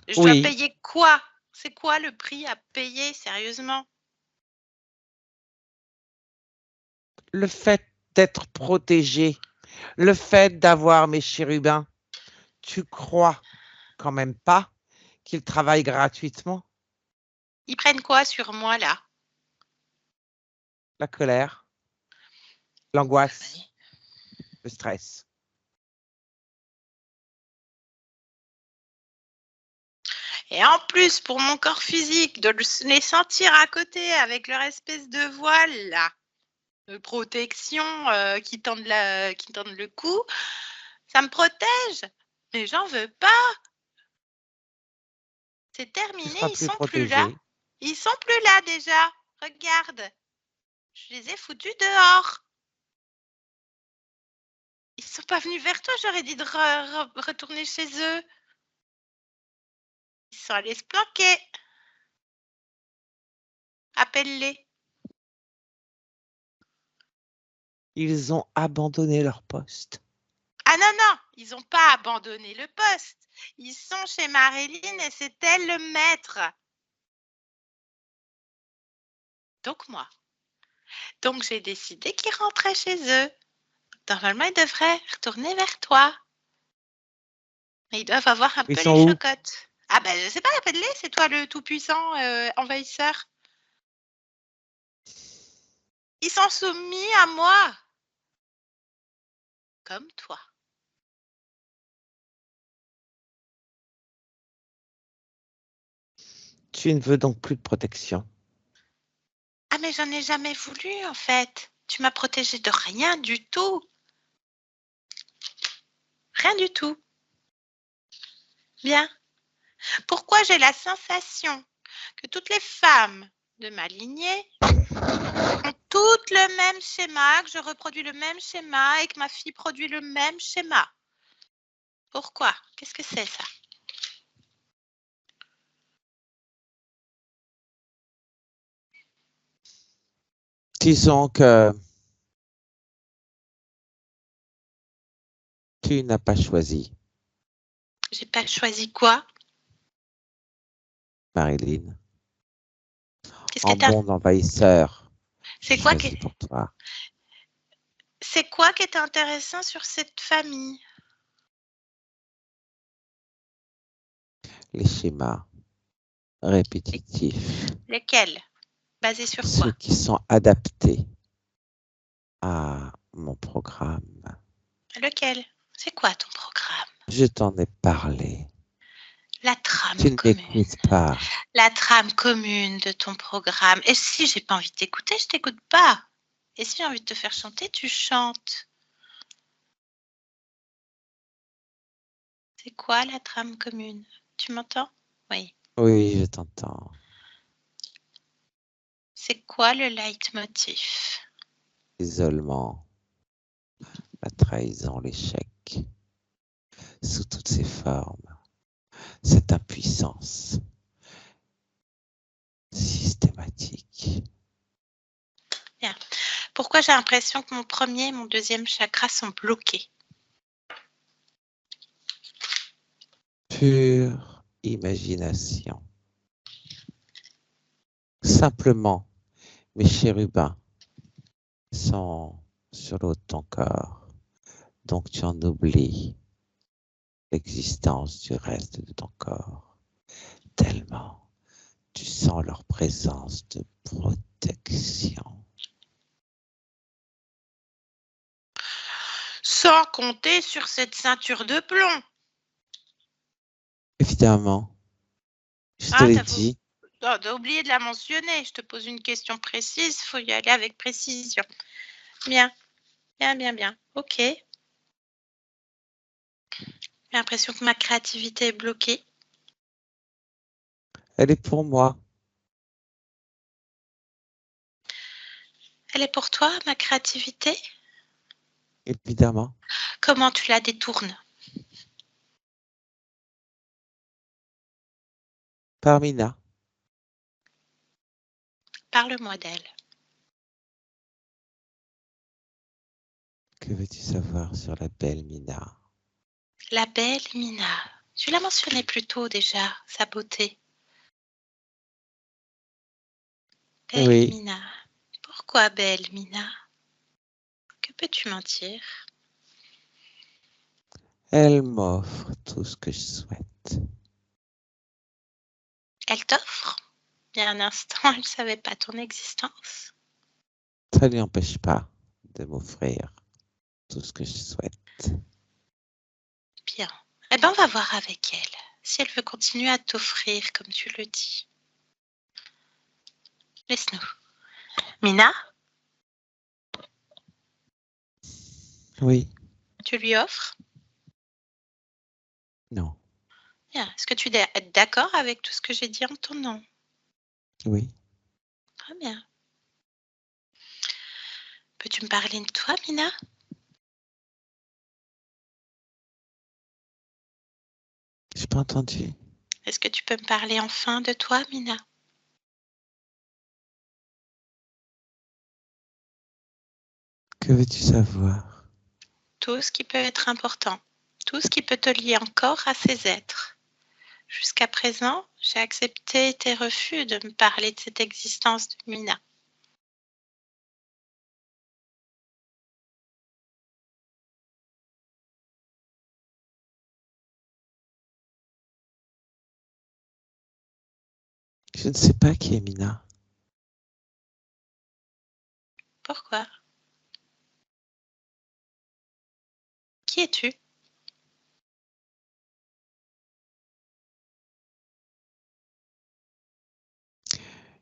Je dois oui. payer quoi? C'est quoi le prix à payer, sérieusement? Le fait d'être protégé, le fait d'avoir mes chérubins, tu crois quand même pas qu'ils travaillent gratuitement? Ils prennent quoi sur moi, là? La colère, l'angoisse, le stress. Et en plus, pour mon corps physique, de les sentir à côté avec leur espèce de voile, là, de protection qui tendent le cou, ça me protège. Mais j'en veux pas. C'est Tu terminé, seras ils plus sont plus là. protégé. Ils sont plus là déjà. Regarde, je les ai foutus dehors. Ils sont pas venus vers toi, j'aurais dit de retourner chez eux. Ils sont allés se planquer. Appelle-les. Ils ont abandonné leur poste. Ah non, non, ils n'ont pas abandonné le poste. Ils sont chez Marilyn et c'est elle le maître. Donc moi. Donc j'ai décidé qu'ils rentraient chez eux. Normalement, ils devraient retourner vers toi. Mais ils doivent avoir un Ils peu les sont où? chocottes. Ah ben je sais pas, appelle-les, c'est toi le tout-puissant envahisseur. Ils sont soumis à moi. Comme toi. Tu ne veux donc plus de protection. Ah, mais j'en ai jamais voulu, en fait. Tu m'as protégée de rien du tout. Rien du tout. Bien. Pourquoi j'ai la sensation que toutes les femmes de ma lignée ont toutes le même schéma, que je reproduis le même schéma et que ma fille produit le même schéma? Pourquoi? Qu'est-ce que c'est ça? Disons que tu n'as pas choisi J'ai pas choisi quoi? Marilyn. Qu'est-ce qui En est bon envahisseur, c'est j'ai quoi choisi pour toi. c'est quoi qui est intéressant sur cette famille? Les schémas répétitifs, Lesquels? Basés sur ceux quoi? qui sont adaptés à mon programme. Lequel? C'est quoi ton programme? Je t'en ai parlé. La trame Tu ne commune. m'écoutes pas. La trame commune de ton programme. Et si j'ai pas envie de t'écouter, je t'écoute pas. Et si j'ai envie de te faire chanter, tu chantes. C'est quoi la trame commune? Tu m'entends? Oui. Oui, je t'entends. C'est quoi le leitmotiv? L'isolement, la trahison, l'échec, sous toutes ses formes, cette impuissance systématique. Pourquoi j'ai l'impression que mon premier et mon deuxième chakra sont bloqués? Pure imagination. Simplement, mes chérubins sont sur le haut de ton corps, donc tu en oublies l'existence du reste de ton corps, tellement tu sens leur présence de protection. Sans compter sur cette ceinture de plomb. Évidemment, je te Ah, l'ai dit, t'as oublié de la mentionner. Je te pose une question précise, il faut y aller avec précision. Bien, bien, bien, bien. Ok. J'ai l'impression que ma créativité est bloquée. elle est pour moi. Elle est pour toi, ma créativité? Évidemment, Comment tu la détournes? par Mina. Parle-moi d'elle. Que veux-tu savoir sur la belle Mina? La belle Mina. Tu l'as mentionné plus tôt déjà, sa beauté. Belle Oui, Mina. Pourquoi belle Mina? Que peux-tu m'en dire? elle m'offre tout ce que je souhaite. Elle t'offre? Il y a un instant, elle ne savait pas ton existence. Ça ne lui empêche pas de m'offrir tout ce que je souhaite. Bien. Eh bien, on va voir avec elle, si elle veut continuer à t'offrir, comme tu le dis. Laisse-nous. Mina, Oui, tu lui offres? non, Bien. Est-ce que tu es d'accord avec tout ce que j'ai dit en ton nom? oui. Très bien. Peux-tu me parler de toi, Mina? J'ai pas entendu. Est-ce que tu peux me parler enfin de toi, Mina? Que veux-tu savoir? Tout ce qui peut être important, tout ce qui peut te lier encore à ces êtres. Jusqu'à présent, j'ai accepté tes refus de me parler de cette existence de Mina. Je ne sais pas qui est Mina. Pourquoi? Qui es-tu?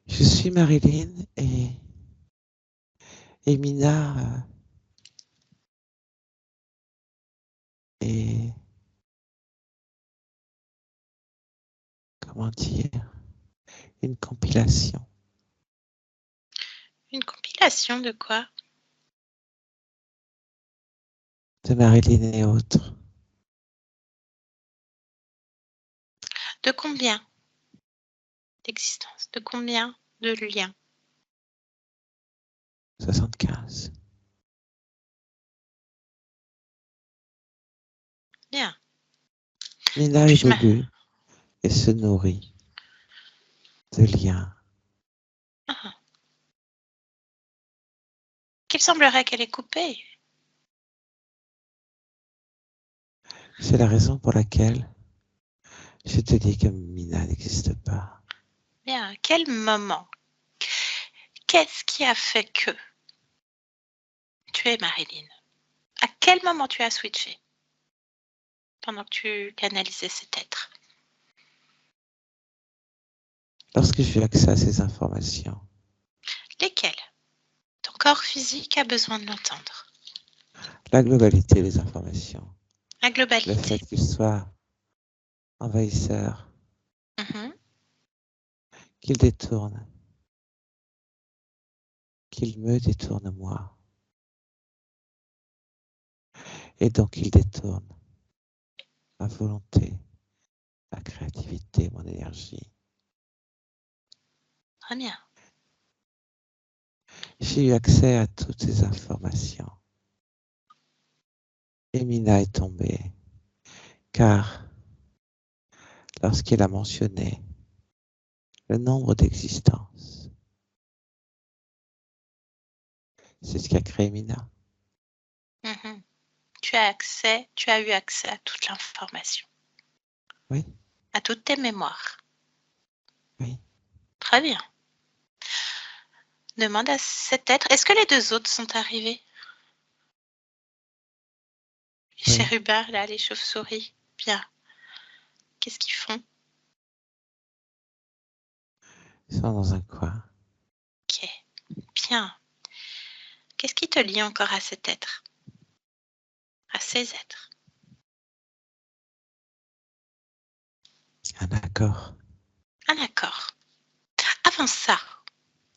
Je suis Marilyn et Mina est, comment dire, une compilation Une compilation de quoi? de Marilyn et autres. De combien d'existences? De combien de liens? 75. Bien. Mina Puis-je ma... évolue et se nourrit de liens. Ah. Qu'il semblerait qu'elle est coupée. C'est la raison pour laquelle je te dis que Mina n'existe pas. Bien. À quel moment? Qu'est-ce qui a fait que tu es Marilyn? À quel moment tu as switché pendant que tu canalisais cet être? Lorsque j'ai eu accès à ces informations, Lesquelles? Ton corps physique a besoin de l'entendre. la globalité des informations, La le globalité. fait qu'il soit envahisseur, qu'il détourne, qu'il me détourne moi, et donc il détourne ma volonté, ma créativité, mon énergie. Très bien. J'ai eu accès à toutes ces informations. Et Mina est tombée, car lorsqu'il a mentionné le nombre d'existences, c'est ce qui a créé Mina. Mhm. Tu as eu accès à toute l'information. Oui, À toutes tes mémoires. oui, Très bien. Demande à cet être, est-ce que les deux autres sont arrivés? Les oui. chérubins, là, les chauves-souris. Bien. Qu'est-ce qu'ils font? Ils sont dans un coin. Ok. Bien. Qu'est-ce qui te lie encore à cet être? À ces êtres? Un accord. Un accord. Avant ça,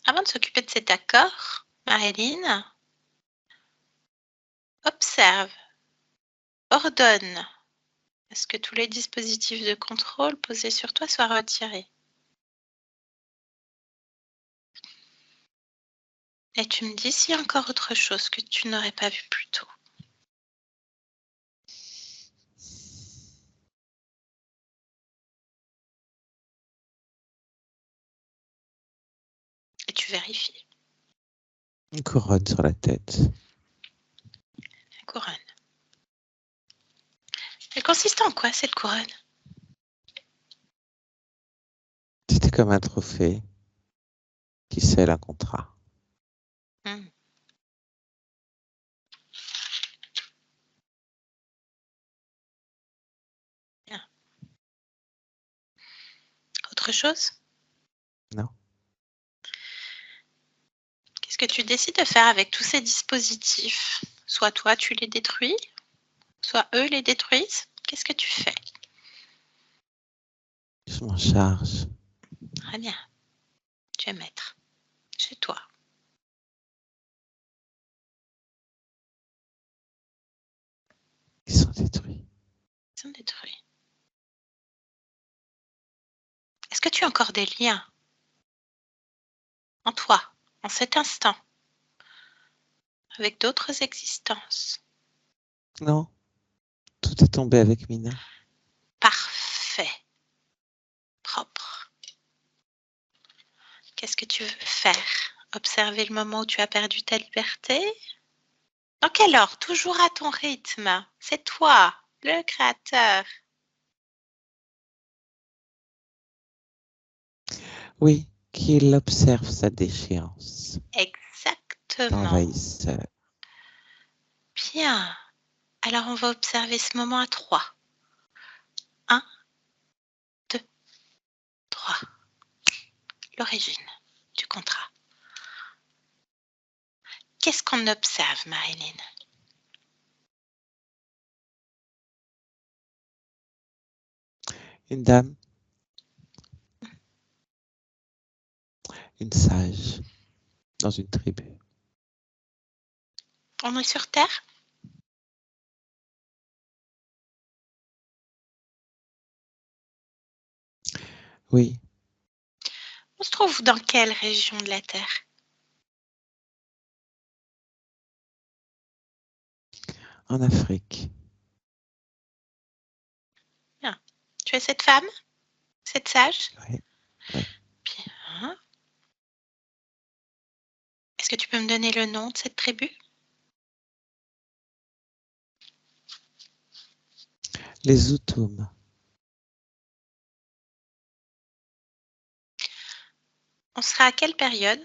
avant de s'occuper de cet accord, Marilyn, observe, ordonne à ce que tous les dispositifs de contrôle posés sur toi soient retirés. Et tu me dis s'il y a encore autre chose que tu n'aurais pas vu plus tôt. Et tu vérifies. Une couronne sur la tête. La couronne. Elle consiste en quoi, cette couronne? C'était comme un trophée qui scelle un contrat. Hmm. Bien. Autre chose? Non. Qu'est-ce que tu décides de faire avec tous ces dispositifs? Soit toi, tu les détruis, soit eux les détruisent. Qu'est-ce que tu fais? Je m'en charge. Très bien. Tu es maître. Chez toi. Ils sont détruits. Ils sont détruits. Est-ce que tu as encore des liens en toi, en cet instant, avec d'autres existences? Non. Tout est tombé avec Mina. Parfait. Propre. Qu'est-ce que tu veux faire? Observer le moment où tu as perdu ta liberté? Dans quel ordre? Toujours à ton rythme. C'est toi, le créateur. Oui, qu'il observe sa déchéance Exactement. d'envahisseur. Bien. Alors on va observer ce moment à 3. 1, 2, 3. L'origine. contrat. Qu'est-ce qu'on observe, Marilyn? Une dame, une sage, dans une tribu. On est sur Terre? Oui, On se trouve dans quelle région de la Terre? en Afrique. Bien. Tu es cette femme? Cette sage? Oui, oui. Bien. Est-ce que tu peux me donner le nom de cette tribu? Les Outums. On sera à quelle période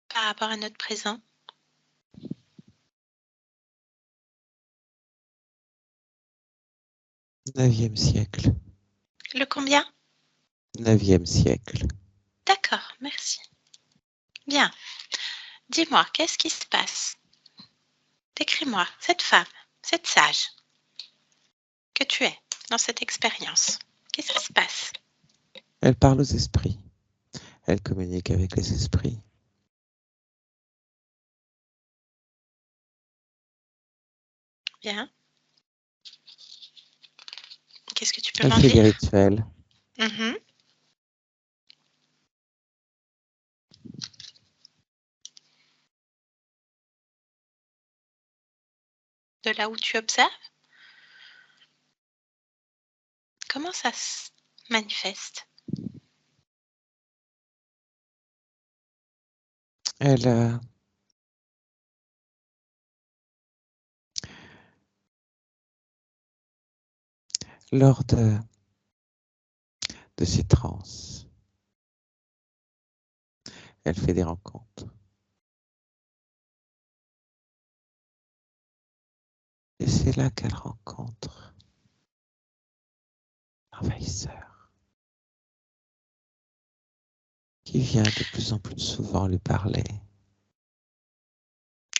par rapport à notre présent? 9e siècle. Le combien? 9e siècle. D'accord, merci. Bien. Dis-moi, qu'est-ce qui se passe? Décris-moi cette femme, cette sage que tu es dans cette expérience. Qu'est-ce qui se passe? Elle parle aux esprits. Elle communique avec les esprits. Bien. Qu'est-ce que tu peux Elle m'en fait des dire? rituels. Mhm. De là où tu observes? Comment ça se manifeste? Elle, lors de ses transes, elle fait des rencontres. Et c'est là qu'elle rencontre l'envahisseur, qui vient de plus en plus souvent lui parler.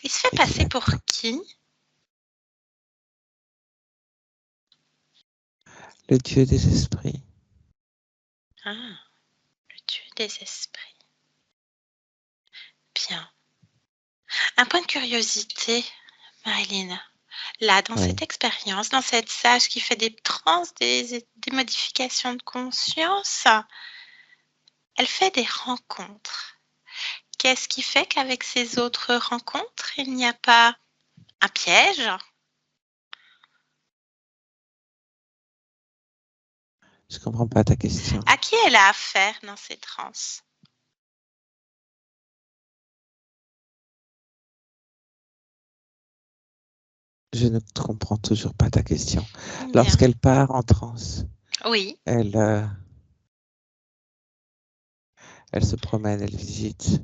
Il se fait Et qui passer la pour toque. qui? Le dieu des esprits. Ah, le dieu des esprits. Bien. Un point de curiosité, Marilyn. Là, dans Oui. cette expérience, dans cette sage qui fait des trans, des modifications de conscience, elle fait des rencontres. Qu'est-ce qui fait qu'avec ces autres rencontres, il n'y a pas un piège? Je comprends pas ta question. À qui elle a affaire dans ces trans? Je ne comprends toujours pas ta question. Bien. Lorsqu'elle part en transe, Oui, elle se promène, elle visite.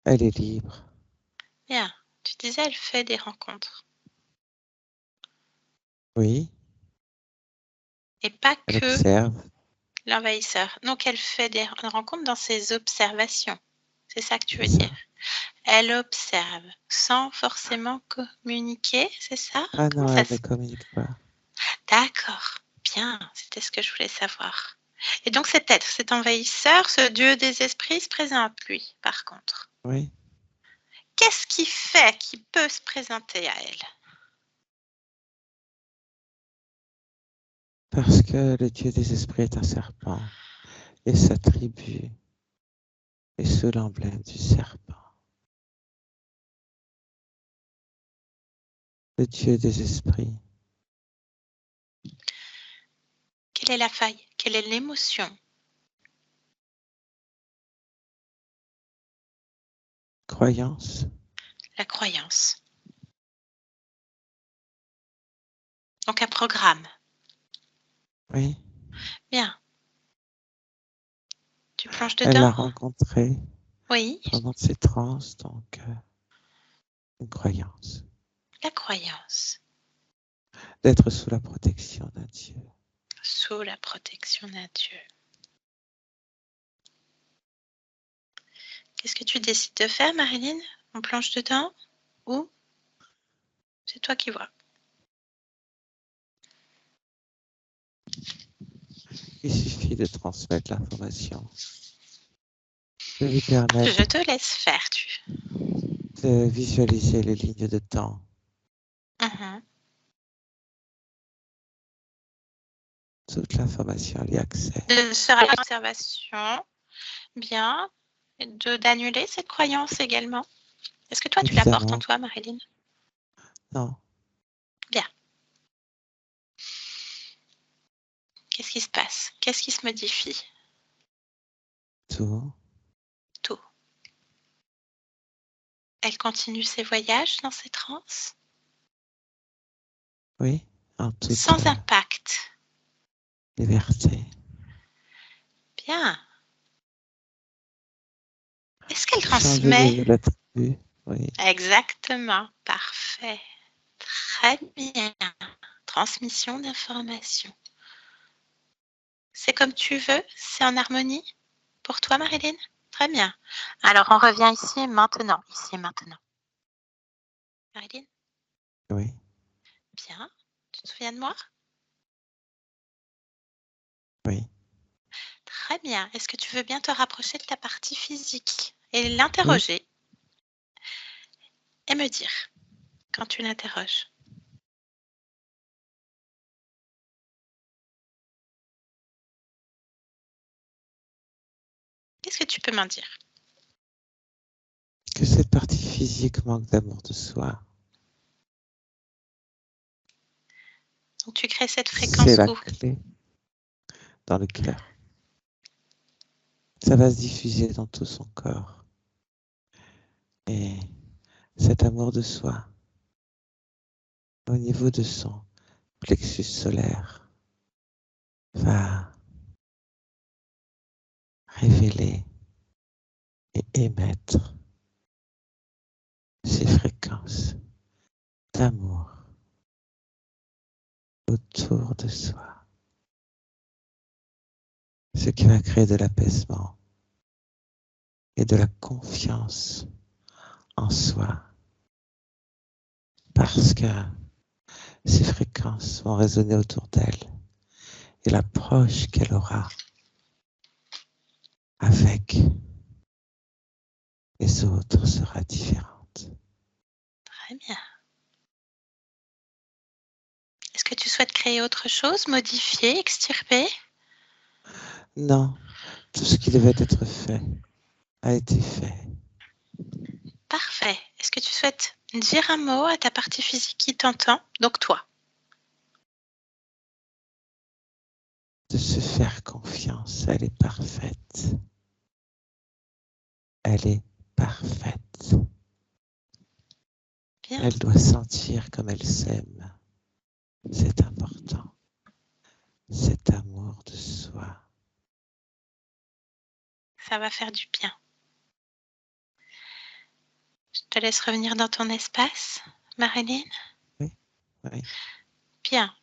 Elle est libre. bien. Tu disais, elle fait des rencontres. Oui, Et pas elle que observe. l'envahisseur. Donc, elle fait des rencontres dans ses observations. C'est ça que tu veux C'est ça. dire? Elle observe sans forcément communiquer, c'est ça? Ah Comment non, ça elle ne se... communique pas. D'accord, bien, c'était ce que je voulais savoir. Et donc cet être, cet envahisseur, ce dieu des esprits se présente lui, par contre. Oui, Qu'est-ce qui fait qu'il peut se présenter à elle? parce que le dieu des esprits est un serpent et sa tribu est sous l'emblème du serpent. Le dieu des esprits. Quelle est la faille? Quelle est l'émotion? Croyance. La croyance. Donc un programme. Oui, Bien. Tu plonges elle dedans? l'a rencontré Oui, pendant ses transes, donc une croyance. la croyance. D'être sous la protection d'un dieu. sous la protection d'un Dieu. Qu'est-ce que tu décides de faire, Marilyn? On plonge dedans ou c'est toi qui vois? Il suffit de transmettre l'information, de lui permettre Je te laisse faire, de visualiser les lignes de temps, toute l'information y a accès. De se faire l'observation, bien, et d'annuler cette croyance également. Est-ce que toi, tu la portes en Évidemment, toi, Marilyn? non, Bien. Qu'est-ce qui se passe? Qu'est-ce qui se modifie? tout, Tout. Elle continue ses voyages dans ses transes? oui, en toute Sans impact. liberté. Bien. Est-ce qu'elle Changer transmet? de l'attribut, oui, Exactement. Parfait. Très bien. Transmission d'informations. C'est comme tu veux? C'est en harmonie pour toi, Marilyn? Très bien. Alors, on revient ici et maintenant. Ici et maintenant. Marilyn? oui, Bien. Tu te souviens de moi? oui, Très bien. Est-ce que tu veux bien te rapprocher de ta partie physique et oui. l'interroger et me dire quand tu l'interroges? Qu'est-ce que tu peux m'en dire? Que cette partie physique manque d'amour de soi. Donc, tu crées cette C'est fréquence la où? clé dans le cœur. Ça va se diffuser dans tout son corps. Et cet amour de soi, au niveau de son plexus solaire, va révéler et émettre ces fréquences d'amour autour de soi. Ce qui va créer de l'apaisement et de la confiance en soi. Parce que ces fréquences vont résonner autour d'elle et l'approche qu'elle aura avec les autres sera différente. Très bien. Est-ce que tu souhaites créer autre chose, modifier, extirper? Non, tout ce qui devait être fait a été fait. Parfait. Est-ce que tu souhaites dire un mot à ta partie physique qui t'entend? Donc toi. De se faire confiance, elle est parfaite. Elle est parfaite. Bien. Elle doit sentir comme elle s'aime. C'est important. Cet amour de soi. Ça va faire du bien. Je te laisse revenir dans ton espace, Marilyn. Oui, oui. Bien.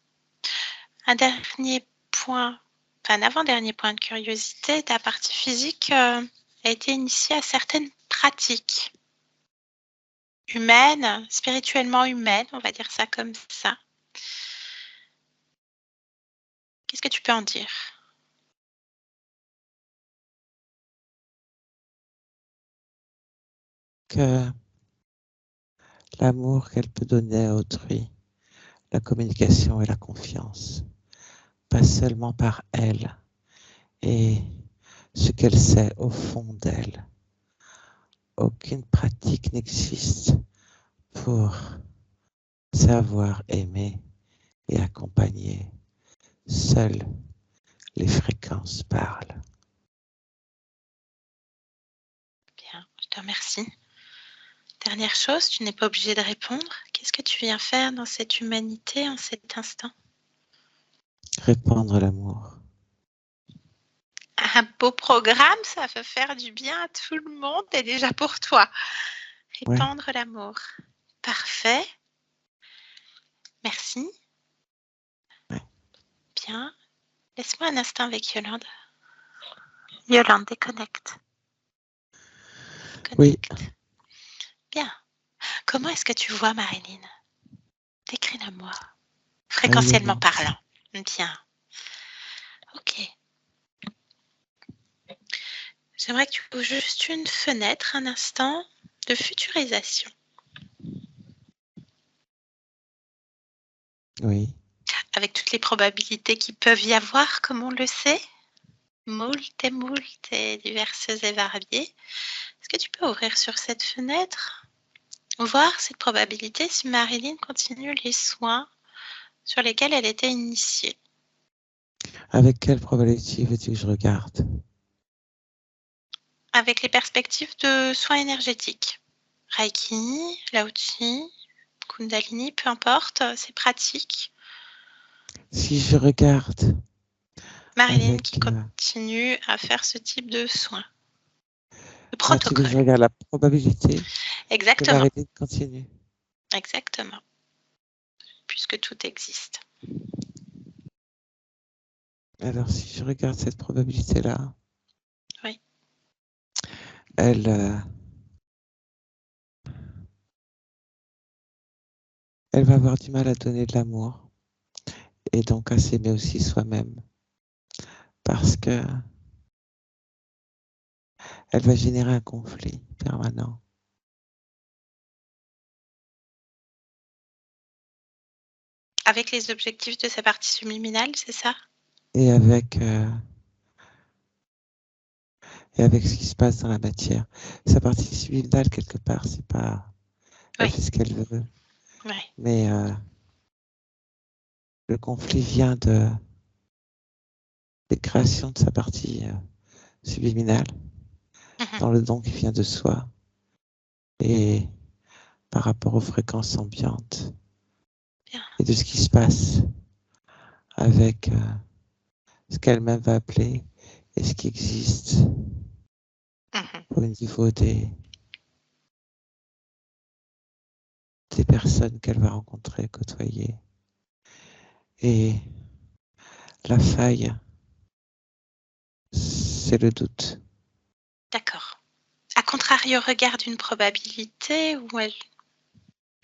Un dernier point, enfin un avant-dernier point de curiosité, ta partie physique a été initiée à certaines pratiques humaines, spirituellement humaines, on va dire ça comme ça. Qu'est-ce que tu peux en dire? Que l'amour qu'elle peut donner à autrui, la communication et la confiance, pas seulement par elle et ce qu'elle sait au fond d'elle. Aucune pratique n'existe pour savoir aimer et accompagner. Seules les fréquences parlent. Bien, je te remercie. Dernière chose, tu n'es pas obligé de répondre. Qu'est-ce que tu viens faire dans cette humanité en cet instant? Répandre l'amour. Un beau programme, ça va faire du bien à tout le monde et déjà pour toi. Ouais. Répandre l'amour. Parfait. Merci. Ouais. Bien. Laisse-moi un instant avec Yolande. Yolande, déconnecte. Oui. Bien. Comment est-ce que tu vois Marilyn? Décris-le-moi. Rayonnante. Fréquentiellement parlant. Bien. Ok. J'aimerais que tu ouvres juste une fenêtre, un instant, de futurisation. Oui. Avec toutes les probabilités qui peuvent y avoir, comme on le sait. Moult et diverses et variées. Est-ce que tu peux ouvrir sur cette fenêtre? Voir cette probabilité si Marilyn continue les soins sur lesquels elle était initiée. Avec quelle probabilité veux-tu que je regarde? Avec les perspectives de soins énergétiques. Reiki, Lao-Tzu, Kundalini, peu importe, c'est pratique. Si je regarde Marilyn avec... qui continue à faire ce type de soins. De Ah, tu veux que je protocole. regarde la probabilité que Exactement. Marilyn continue? Exactement. Puisque tout existe. Alors, si je regarde cette probabilité-là, Oui. elle va avoir du mal à donner de l'amour et donc à s'aimer aussi soi-même parce que elle va générer un conflit permanent. Avec les objectifs de sa partie subliminale, c'est ça? Et avec ce qui se passe dans la matière. Sa partie subliminale, quelque part, c'est pas... Elle Oui. fait ce qu'elle veut. Oui. Mais le conflit vient des créations de sa partie subliminale, dans le don qui vient de soi, et par rapport aux fréquences ambiantes, Bien. et de ce qui se passe avec ce qu'elle-même va appeler et ce qui existe au niveau des personnes qu'elle va rencontrer, côtoyer. Et la faille, c'est le doute. D'accord. A contrario, regarde une probabilité où elle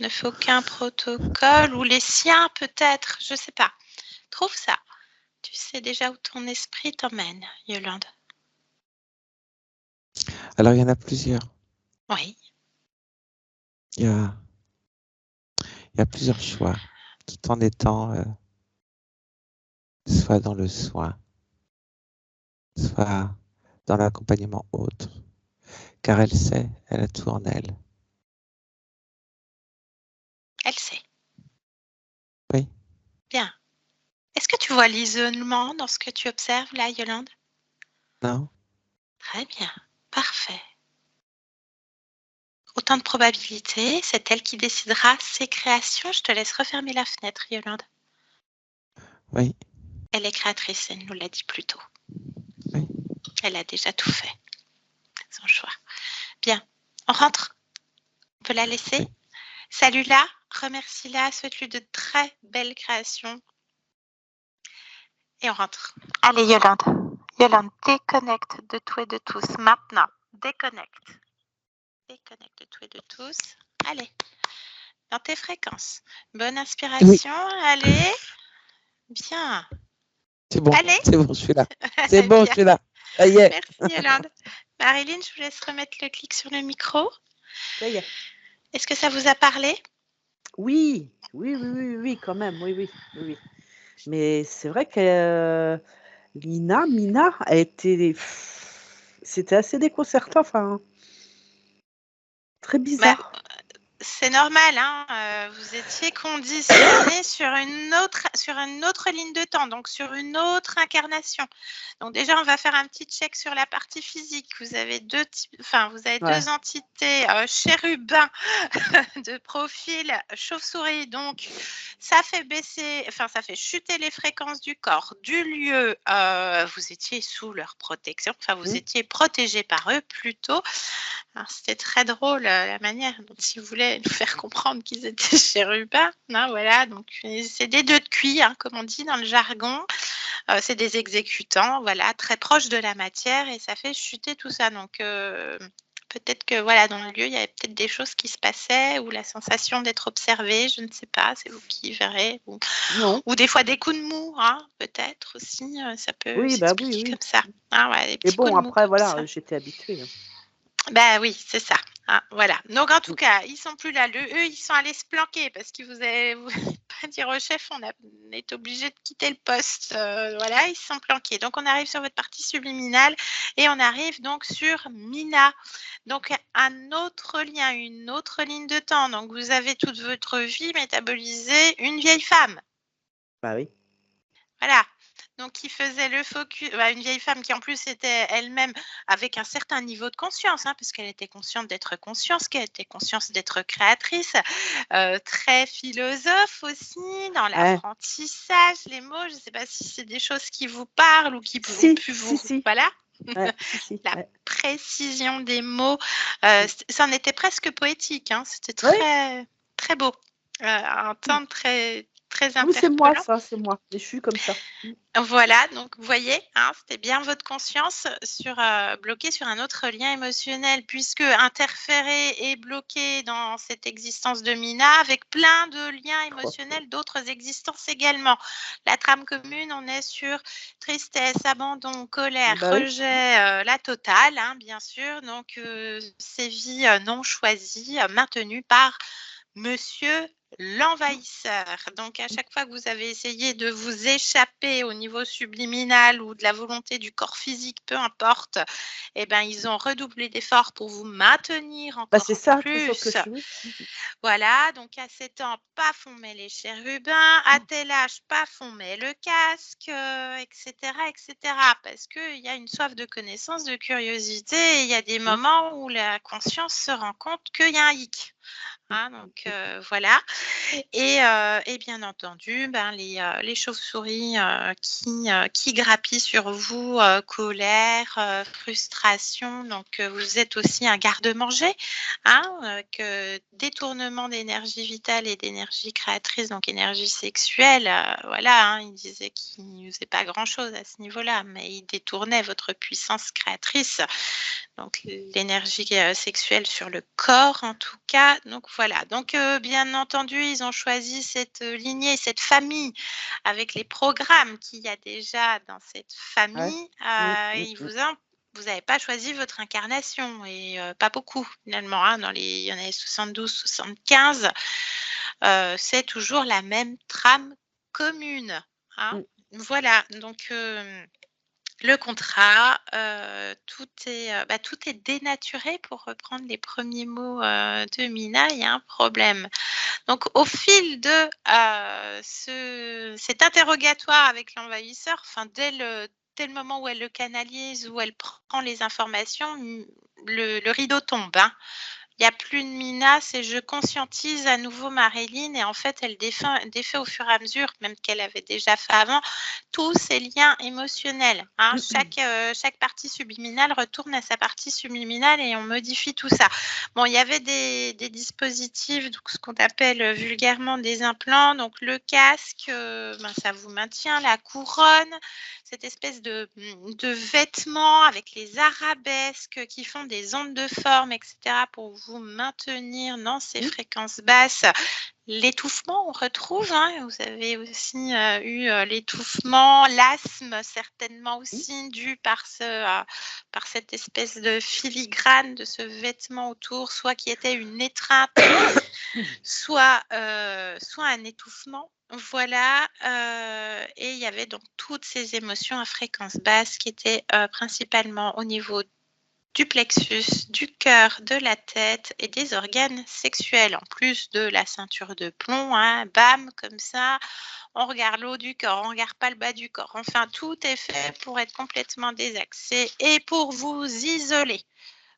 ne fait aucun protocole, ou les siens peut-être, je ne sais pas. Trouve ça. Tu sais déjà où ton esprit t'emmène, Yolande. Alors, il y en a plusieurs. Oui. Il y a plusieurs choix, tout en étant soit dans le soin, soit dans l'accompagnement autre, car elle sait, elle a tout en elle. Elle sait. Oui. Bien. Est-ce que tu vois l'isolement dans ce que tu observes là, Yolande? Non? Très bien. Parfait. Autant de probabilités, c'est elle qui décidera ses créations. Je te laisse refermer la fenêtre, Yolande. Oui. Elle est créatrice, elle nous l'a dit plus tôt. Oui. Elle a déjà tout fait. Son choix. Bien. On rentre? On peut la laisser? Oui. Salue-la, remercie-la, souhaite-lui de très belles créations. Et on rentre. Allez, Yolande. Yolande, déconnecte de tout et de tous. Maintenant, déconnecte. Déconnecte de tout et de tous. Allez, dans tes fréquences. Bonne inspiration. Oui. Allez. Bien. C'est bon. Allez. C'est bon, je suis là. C'est bon, je suis là. Ça y est. Merci, Yolande. Marilyn, je vous laisse remettre le clic sur le micro. Ça y est. Est-ce que ça vous a parlé? Oui, quand même, oui. Mais c'est vrai que Mina a été... C'était assez déconcertant, enfin, très bizarre. Bah, c'est normal, hein, vous étiez conditionné sur une autre ligne de temps, donc sur une autre incarnation. Donc déjà, on va faire un petit check sur la partie physique. Vous avez deux entités chérubins de profil chauve-souris. Donc, ça fait chuter les fréquences du corps, du lieu. Vous étiez sous leur protection, enfin, vous étiez protégé par eux plutôt. Alors, c'était très drôle la manière dont ils voulaient nous faire comprendre qu'ils étaient chérubins. Hein, voilà, donc c'est des deux de cuit, hein, comme on dit dans le jargon. c'est des exécutants, voilà, très proches de la matière et ça fait chuter tout ça. Donc, peut-être que voilà, dans le lieu, il y avait peut-être des choses qui se passaient ou la sensation d'être observé, je ne sais pas, c'est vous qui verrez. Non. Ou des fois des coups de mou, hein, peut-être aussi, ça peut Oui, bah oui, s'expliquer oui. comme ça. Hein, ouais, des Mais petits coups bon, de mou après, comme ça. voilà, j'étais habituée. Hein. Bah oui, c'est ça. Hein, voilà. Donc en tout Mm. cas, ils sont plus là. Eux, ils sont allés se planquer parce que vous avez pas dire au chef, on est obligé de quitter le poste. Voilà, ils se sont planqués. Donc on arrive sur votre partie subliminale et on arrive donc sur Mina. Donc un autre lien, une autre ligne de temps. Donc vous avez toute votre vie métabolisée une vieille femme. Bah oui. Voilà. Donc, qui faisait le focus, une vieille femme qui en plus était elle-même avec un certain niveau de conscience, hein, parce qu'elle était consciente d'être conscience, qu'elle était consciente d'être créatrice, très philosophe aussi dans Ouais. l'apprentissage, les mots. Je ne sais pas si c'est des choses qui vous parlent ou qui ont Si, pu vous... si. Voilà. Ouais, si. La Ouais. précision des mots, ça en était presque poétique. Hein, c'était Oui, très, très beau. Un temps très, très oui, c'est moi, interpellant. ça, c'est moi. Et je suis comme ça. Voilà, donc vous voyez, hein, c'était bien votre conscience bloquée sur un autre lien émotionnel, puisque interférer et bloquer dans cette existence de Mina avec plein de liens émotionnels d'autres existences également. La trame commune, on est sur tristesse, abandon, colère, Bah oui. rejet, la totale, hein, bien sûr. Donc, ces vies non choisies, maintenues par Monsieur l'envahisseur. Donc, à chaque fois que vous avez essayé de vous échapper au niveau subliminal ou de la volonté du corps physique, peu importe, eh ben, ils ont redoublé d'efforts pour vous maintenir Bah c'est encore ça, toujours que plus. je veux. Voilà, donc à 7 ans, paf, on met les chérubins. À tel âge, paf, on met le casque, etc., etc. Parce qu'il y a une soif de connaissance, de curiosité. Et il y a des moments où la conscience se rend compte qu'il y a un hic. Hein, donc voilà. Et bien entendu, les chauves-souris qui grappillent sur vous, colère, frustration. Donc vous êtes aussi un garde-manger, hein, que détournement d'énergie vitale et d'énergie créatrice, donc énergie sexuelle. Voilà, hein, il disait qu'il ne faisait pas grand-chose à ce niveau-là, mais il détournait votre puissance créatrice. Donc l'énergie sexuelle sur le corps en tout cas. Donc voilà. Donc bien entendu, ils ont choisi cette lignée, cette famille avec les programmes qu'il y a déjà dans cette famille. Vous n'avez pas choisi votre incarnation et pas beaucoup finalement. Hein, il y en avait 72, 75. C'est toujours la même trame commune. Hein. Voilà. Donc le contrat, tout est dénaturé pour reprendre les premiers mots de Mina, il y a un problème. Donc au fil de cet interrogatoire avec l'envahisseur, dès le moment où elle le canalise, où elle prend les informations, le rideau tombe. Hein. Il n'y a plus de Mina, c'est je conscientise à nouveau Marilyn et en fait, elle défait au fur et à mesure, même qu'elle avait déjà fait avant, tous ces liens émotionnels. Hein. Chaque partie subliminale retourne à sa partie subliminale et on modifie tout ça. Bon, il y avait des dispositifs, donc ce qu'on appelle vulgairement des implants. Donc le casque, ça vous maintient, la couronne, cette espèce de vêtements avec les arabesques qui font des ondes de forme, etc., pour vous maintenir dans ces fréquences basses. L'étouffement, on retrouve. Hein, vous avez aussi eu l'étouffement, l'asthme certainement aussi dû par cette espèce de filigrane de ce vêtement autour, soit qui était une étreinte, soit un étouffement. Voilà, et il y avait donc toutes ces émotions à fréquence basse qui étaient principalement au niveau du plexus, du cœur, de la tête et des organes sexuels, en plus de la ceinture de plomb, hein, bam, comme ça, on regarde l'eau du corps, on regarde pas le bas du corps. Enfin, tout est fait pour être complètement désaxé et pour vous isoler.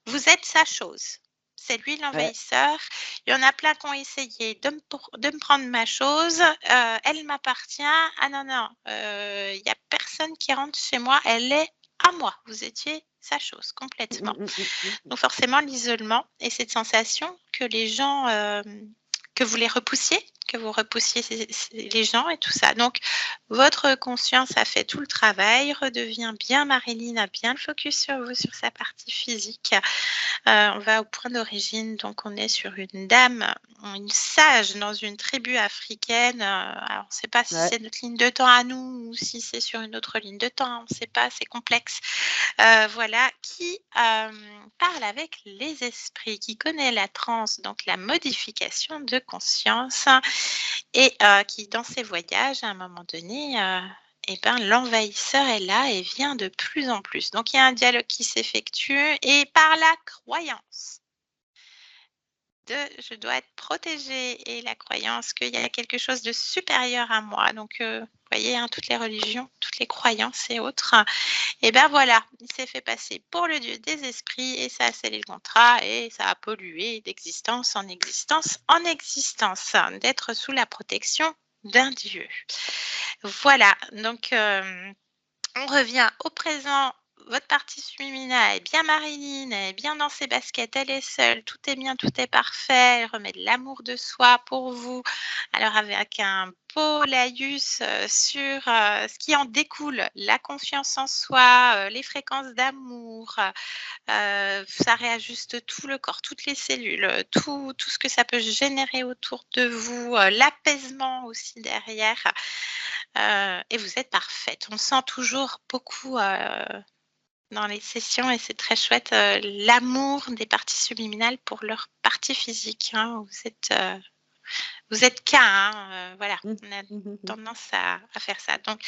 Vous êtes sa chose. C'est lui l'envahisseur. Il y en a plein qui ont essayé de me prendre ma chose. Elle m'appartient. Ah non, il n'y a personne qui rentre chez moi. Elle est à moi. Vous étiez sa chose complètement. Donc forcément, l'isolement et cette sensation que les gens, que vous les repoussiez, que vous repoussiez les gens et tout ça. Donc, Votre conscience a fait tout le travail, redevient bien Marilyn, a bien le focus sur vous, sur sa partie physique. On va au point d'origine, donc on est sur une dame, une sage dans une tribu africaine. Alors on ne sait pas si c'est notre ligne de temps à nous ou si c'est sur une autre ligne de temps, on ne sait pas, c'est complexe. Voilà, qui parle avec les esprits, qui connaît la transe, donc la modification de conscience, et qui, dans ses voyages, à un moment donné, l'envahisseur est là et vient de plus en plus. Donc, il y a un dialogue qui s'effectue et par la croyance de je dois être protégée et la croyance qu'il y a quelque chose de supérieur à moi. Donc, vous voyez, toutes les religions, toutes les croyances et autres. Et ben voilà, il s'est fait passer pour le dieu des esprits et ça a scellé le contrat et ça a pollué d'existence en existence en existence, d'être sous la protection d'un dieu. Voilà, donc on revient au présent. Votre partie subliminale est bien Marilyn, elle est bien dans ses baskets, elle est seule, tout est bien, tout est parfait, elle remet de l'amour de soi pour vous. Alors avec un beau laïus sur ce qui en découle, la confiance en soi, les fréquences d'amour, ça réajuste tout le corps, toutes les cellules, tout ce que ça peut générer autour de vous, l'apaisement aussi derrière. Et vous êtes parfaite. On sent toujours beaucoup dans les sessions et c'est très chouette l'amour des parties subliminales pour leur partie physique. Vous êtes qu'un, voilà, on a tendance à faire ça. Donc,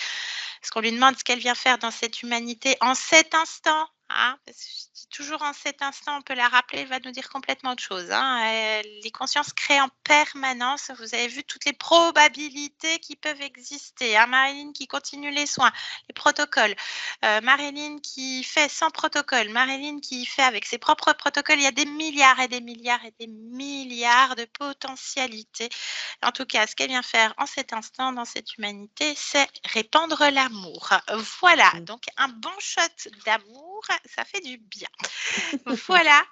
ce qu'on lui demande, ce qu'elle vient faire dans cette humanité en cet instant, parce que je dis toujours en cet instant, on peut la rappeler, elle va nous dire complètement autre chose. Les consciences créent en permanence, vous avez vu toutes les probabilités qui peuvent exister. Marilyn qui continue les soins, les protocoles. Marilyn qui fait sans protocole, Marilyn qui fait avec ses propres protocoles, il y a des milliards et des milliards et des milliards de potentialités. En tout cas, ce qu'elle vient faire en cet instant dans cette humanité, c'est répandre l'amour. Voilà, donc un bon shot d'amour, ça fait du bien. Voilà,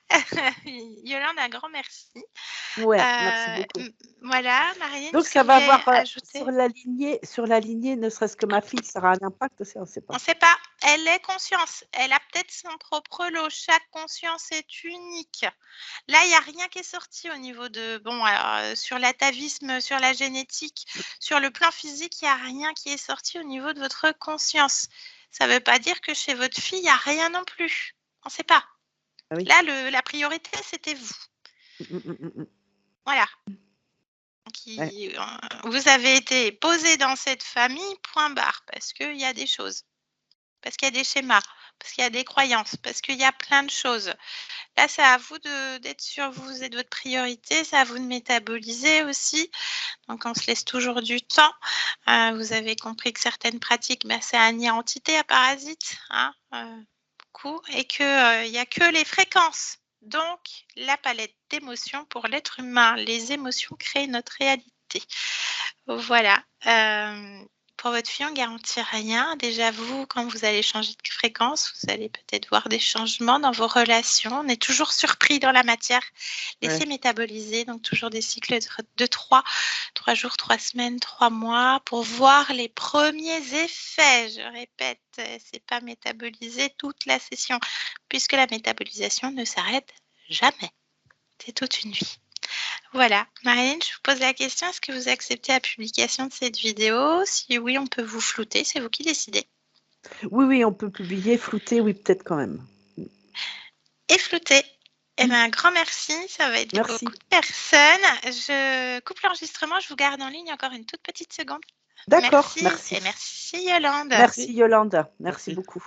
Yolande, un grand merci. Ouais, merci beaucoup. Voilà, Marilyn, Donc ça va avoir sur la lignée, ne serait-ce que ma fille, ça aura un impact aussi, on ne sait pas. On ne sait pas. Elle est conscience. Elle a peut-être son propre lot. Chaque conscience est unique. Là, il n'y a rien qui est sorti au niveau de... Bon, alors, sur l'atavisme, sur la génétique, sur le plan physique, il n'y a rien qui est sorti au niveau de votre conscience. Ça ne veut pas dire que chez votre fille, il n'y a rien non plus. On ne sait pas. Ah oui. Là, la priorité, c'était vous. Voilà. Vous avez été posé dans cette famille, point barre, parce qu'il y a des choses. Parce qu'il y a des schémas, parce qu'il y a des croyances, parce qu'il y a plein de choses. Là, c'est à vous d'être sûr, vous êtes votre priorité, c'est à vous de métaboliser aussi. Donc, on se laisse toujours du temps. Vous avez compris que certaines pratiques, c'est anéantité à parasite, beaucoup, et qu'il n'y a que les fréquences. Donc, la palette d'émotions pour l'être humain. Les émotions créent notre réalité. Voilà. Pour votre fille, on ne garantit rien. Déjà, vous, quand vous allez changer de fréquence, vous allez peut-être voir des changements dans vos relations. On est toujours surpris dans la matière. Laissez métaboliser, donc toujours des cycles de 3 jours, 3 semaines, 3 mois, pour voir les premiers effets. Je répète, c'est pas métaboliser toute la session, puisque la métabolisation ne s'arrête jamais. C'est toute une vie. Voilà, Marilyn, je vous pose la question, est-ce que vous acceptez la publication de cette vidéo? Si oui, on peut vous flouter, c'est vous qui décidez. Oui, on peut publier, flouter, oui, peut-être quand même. Et flouter. Eh bien, un grand merci, ça va aider beaucoup de personnes. Je coupe l'enregistrement, je vous garde en ligne encore une toute petite seconde. D'accord, merci. Et merci Yolande. Merci Yolande, merci beaucoup.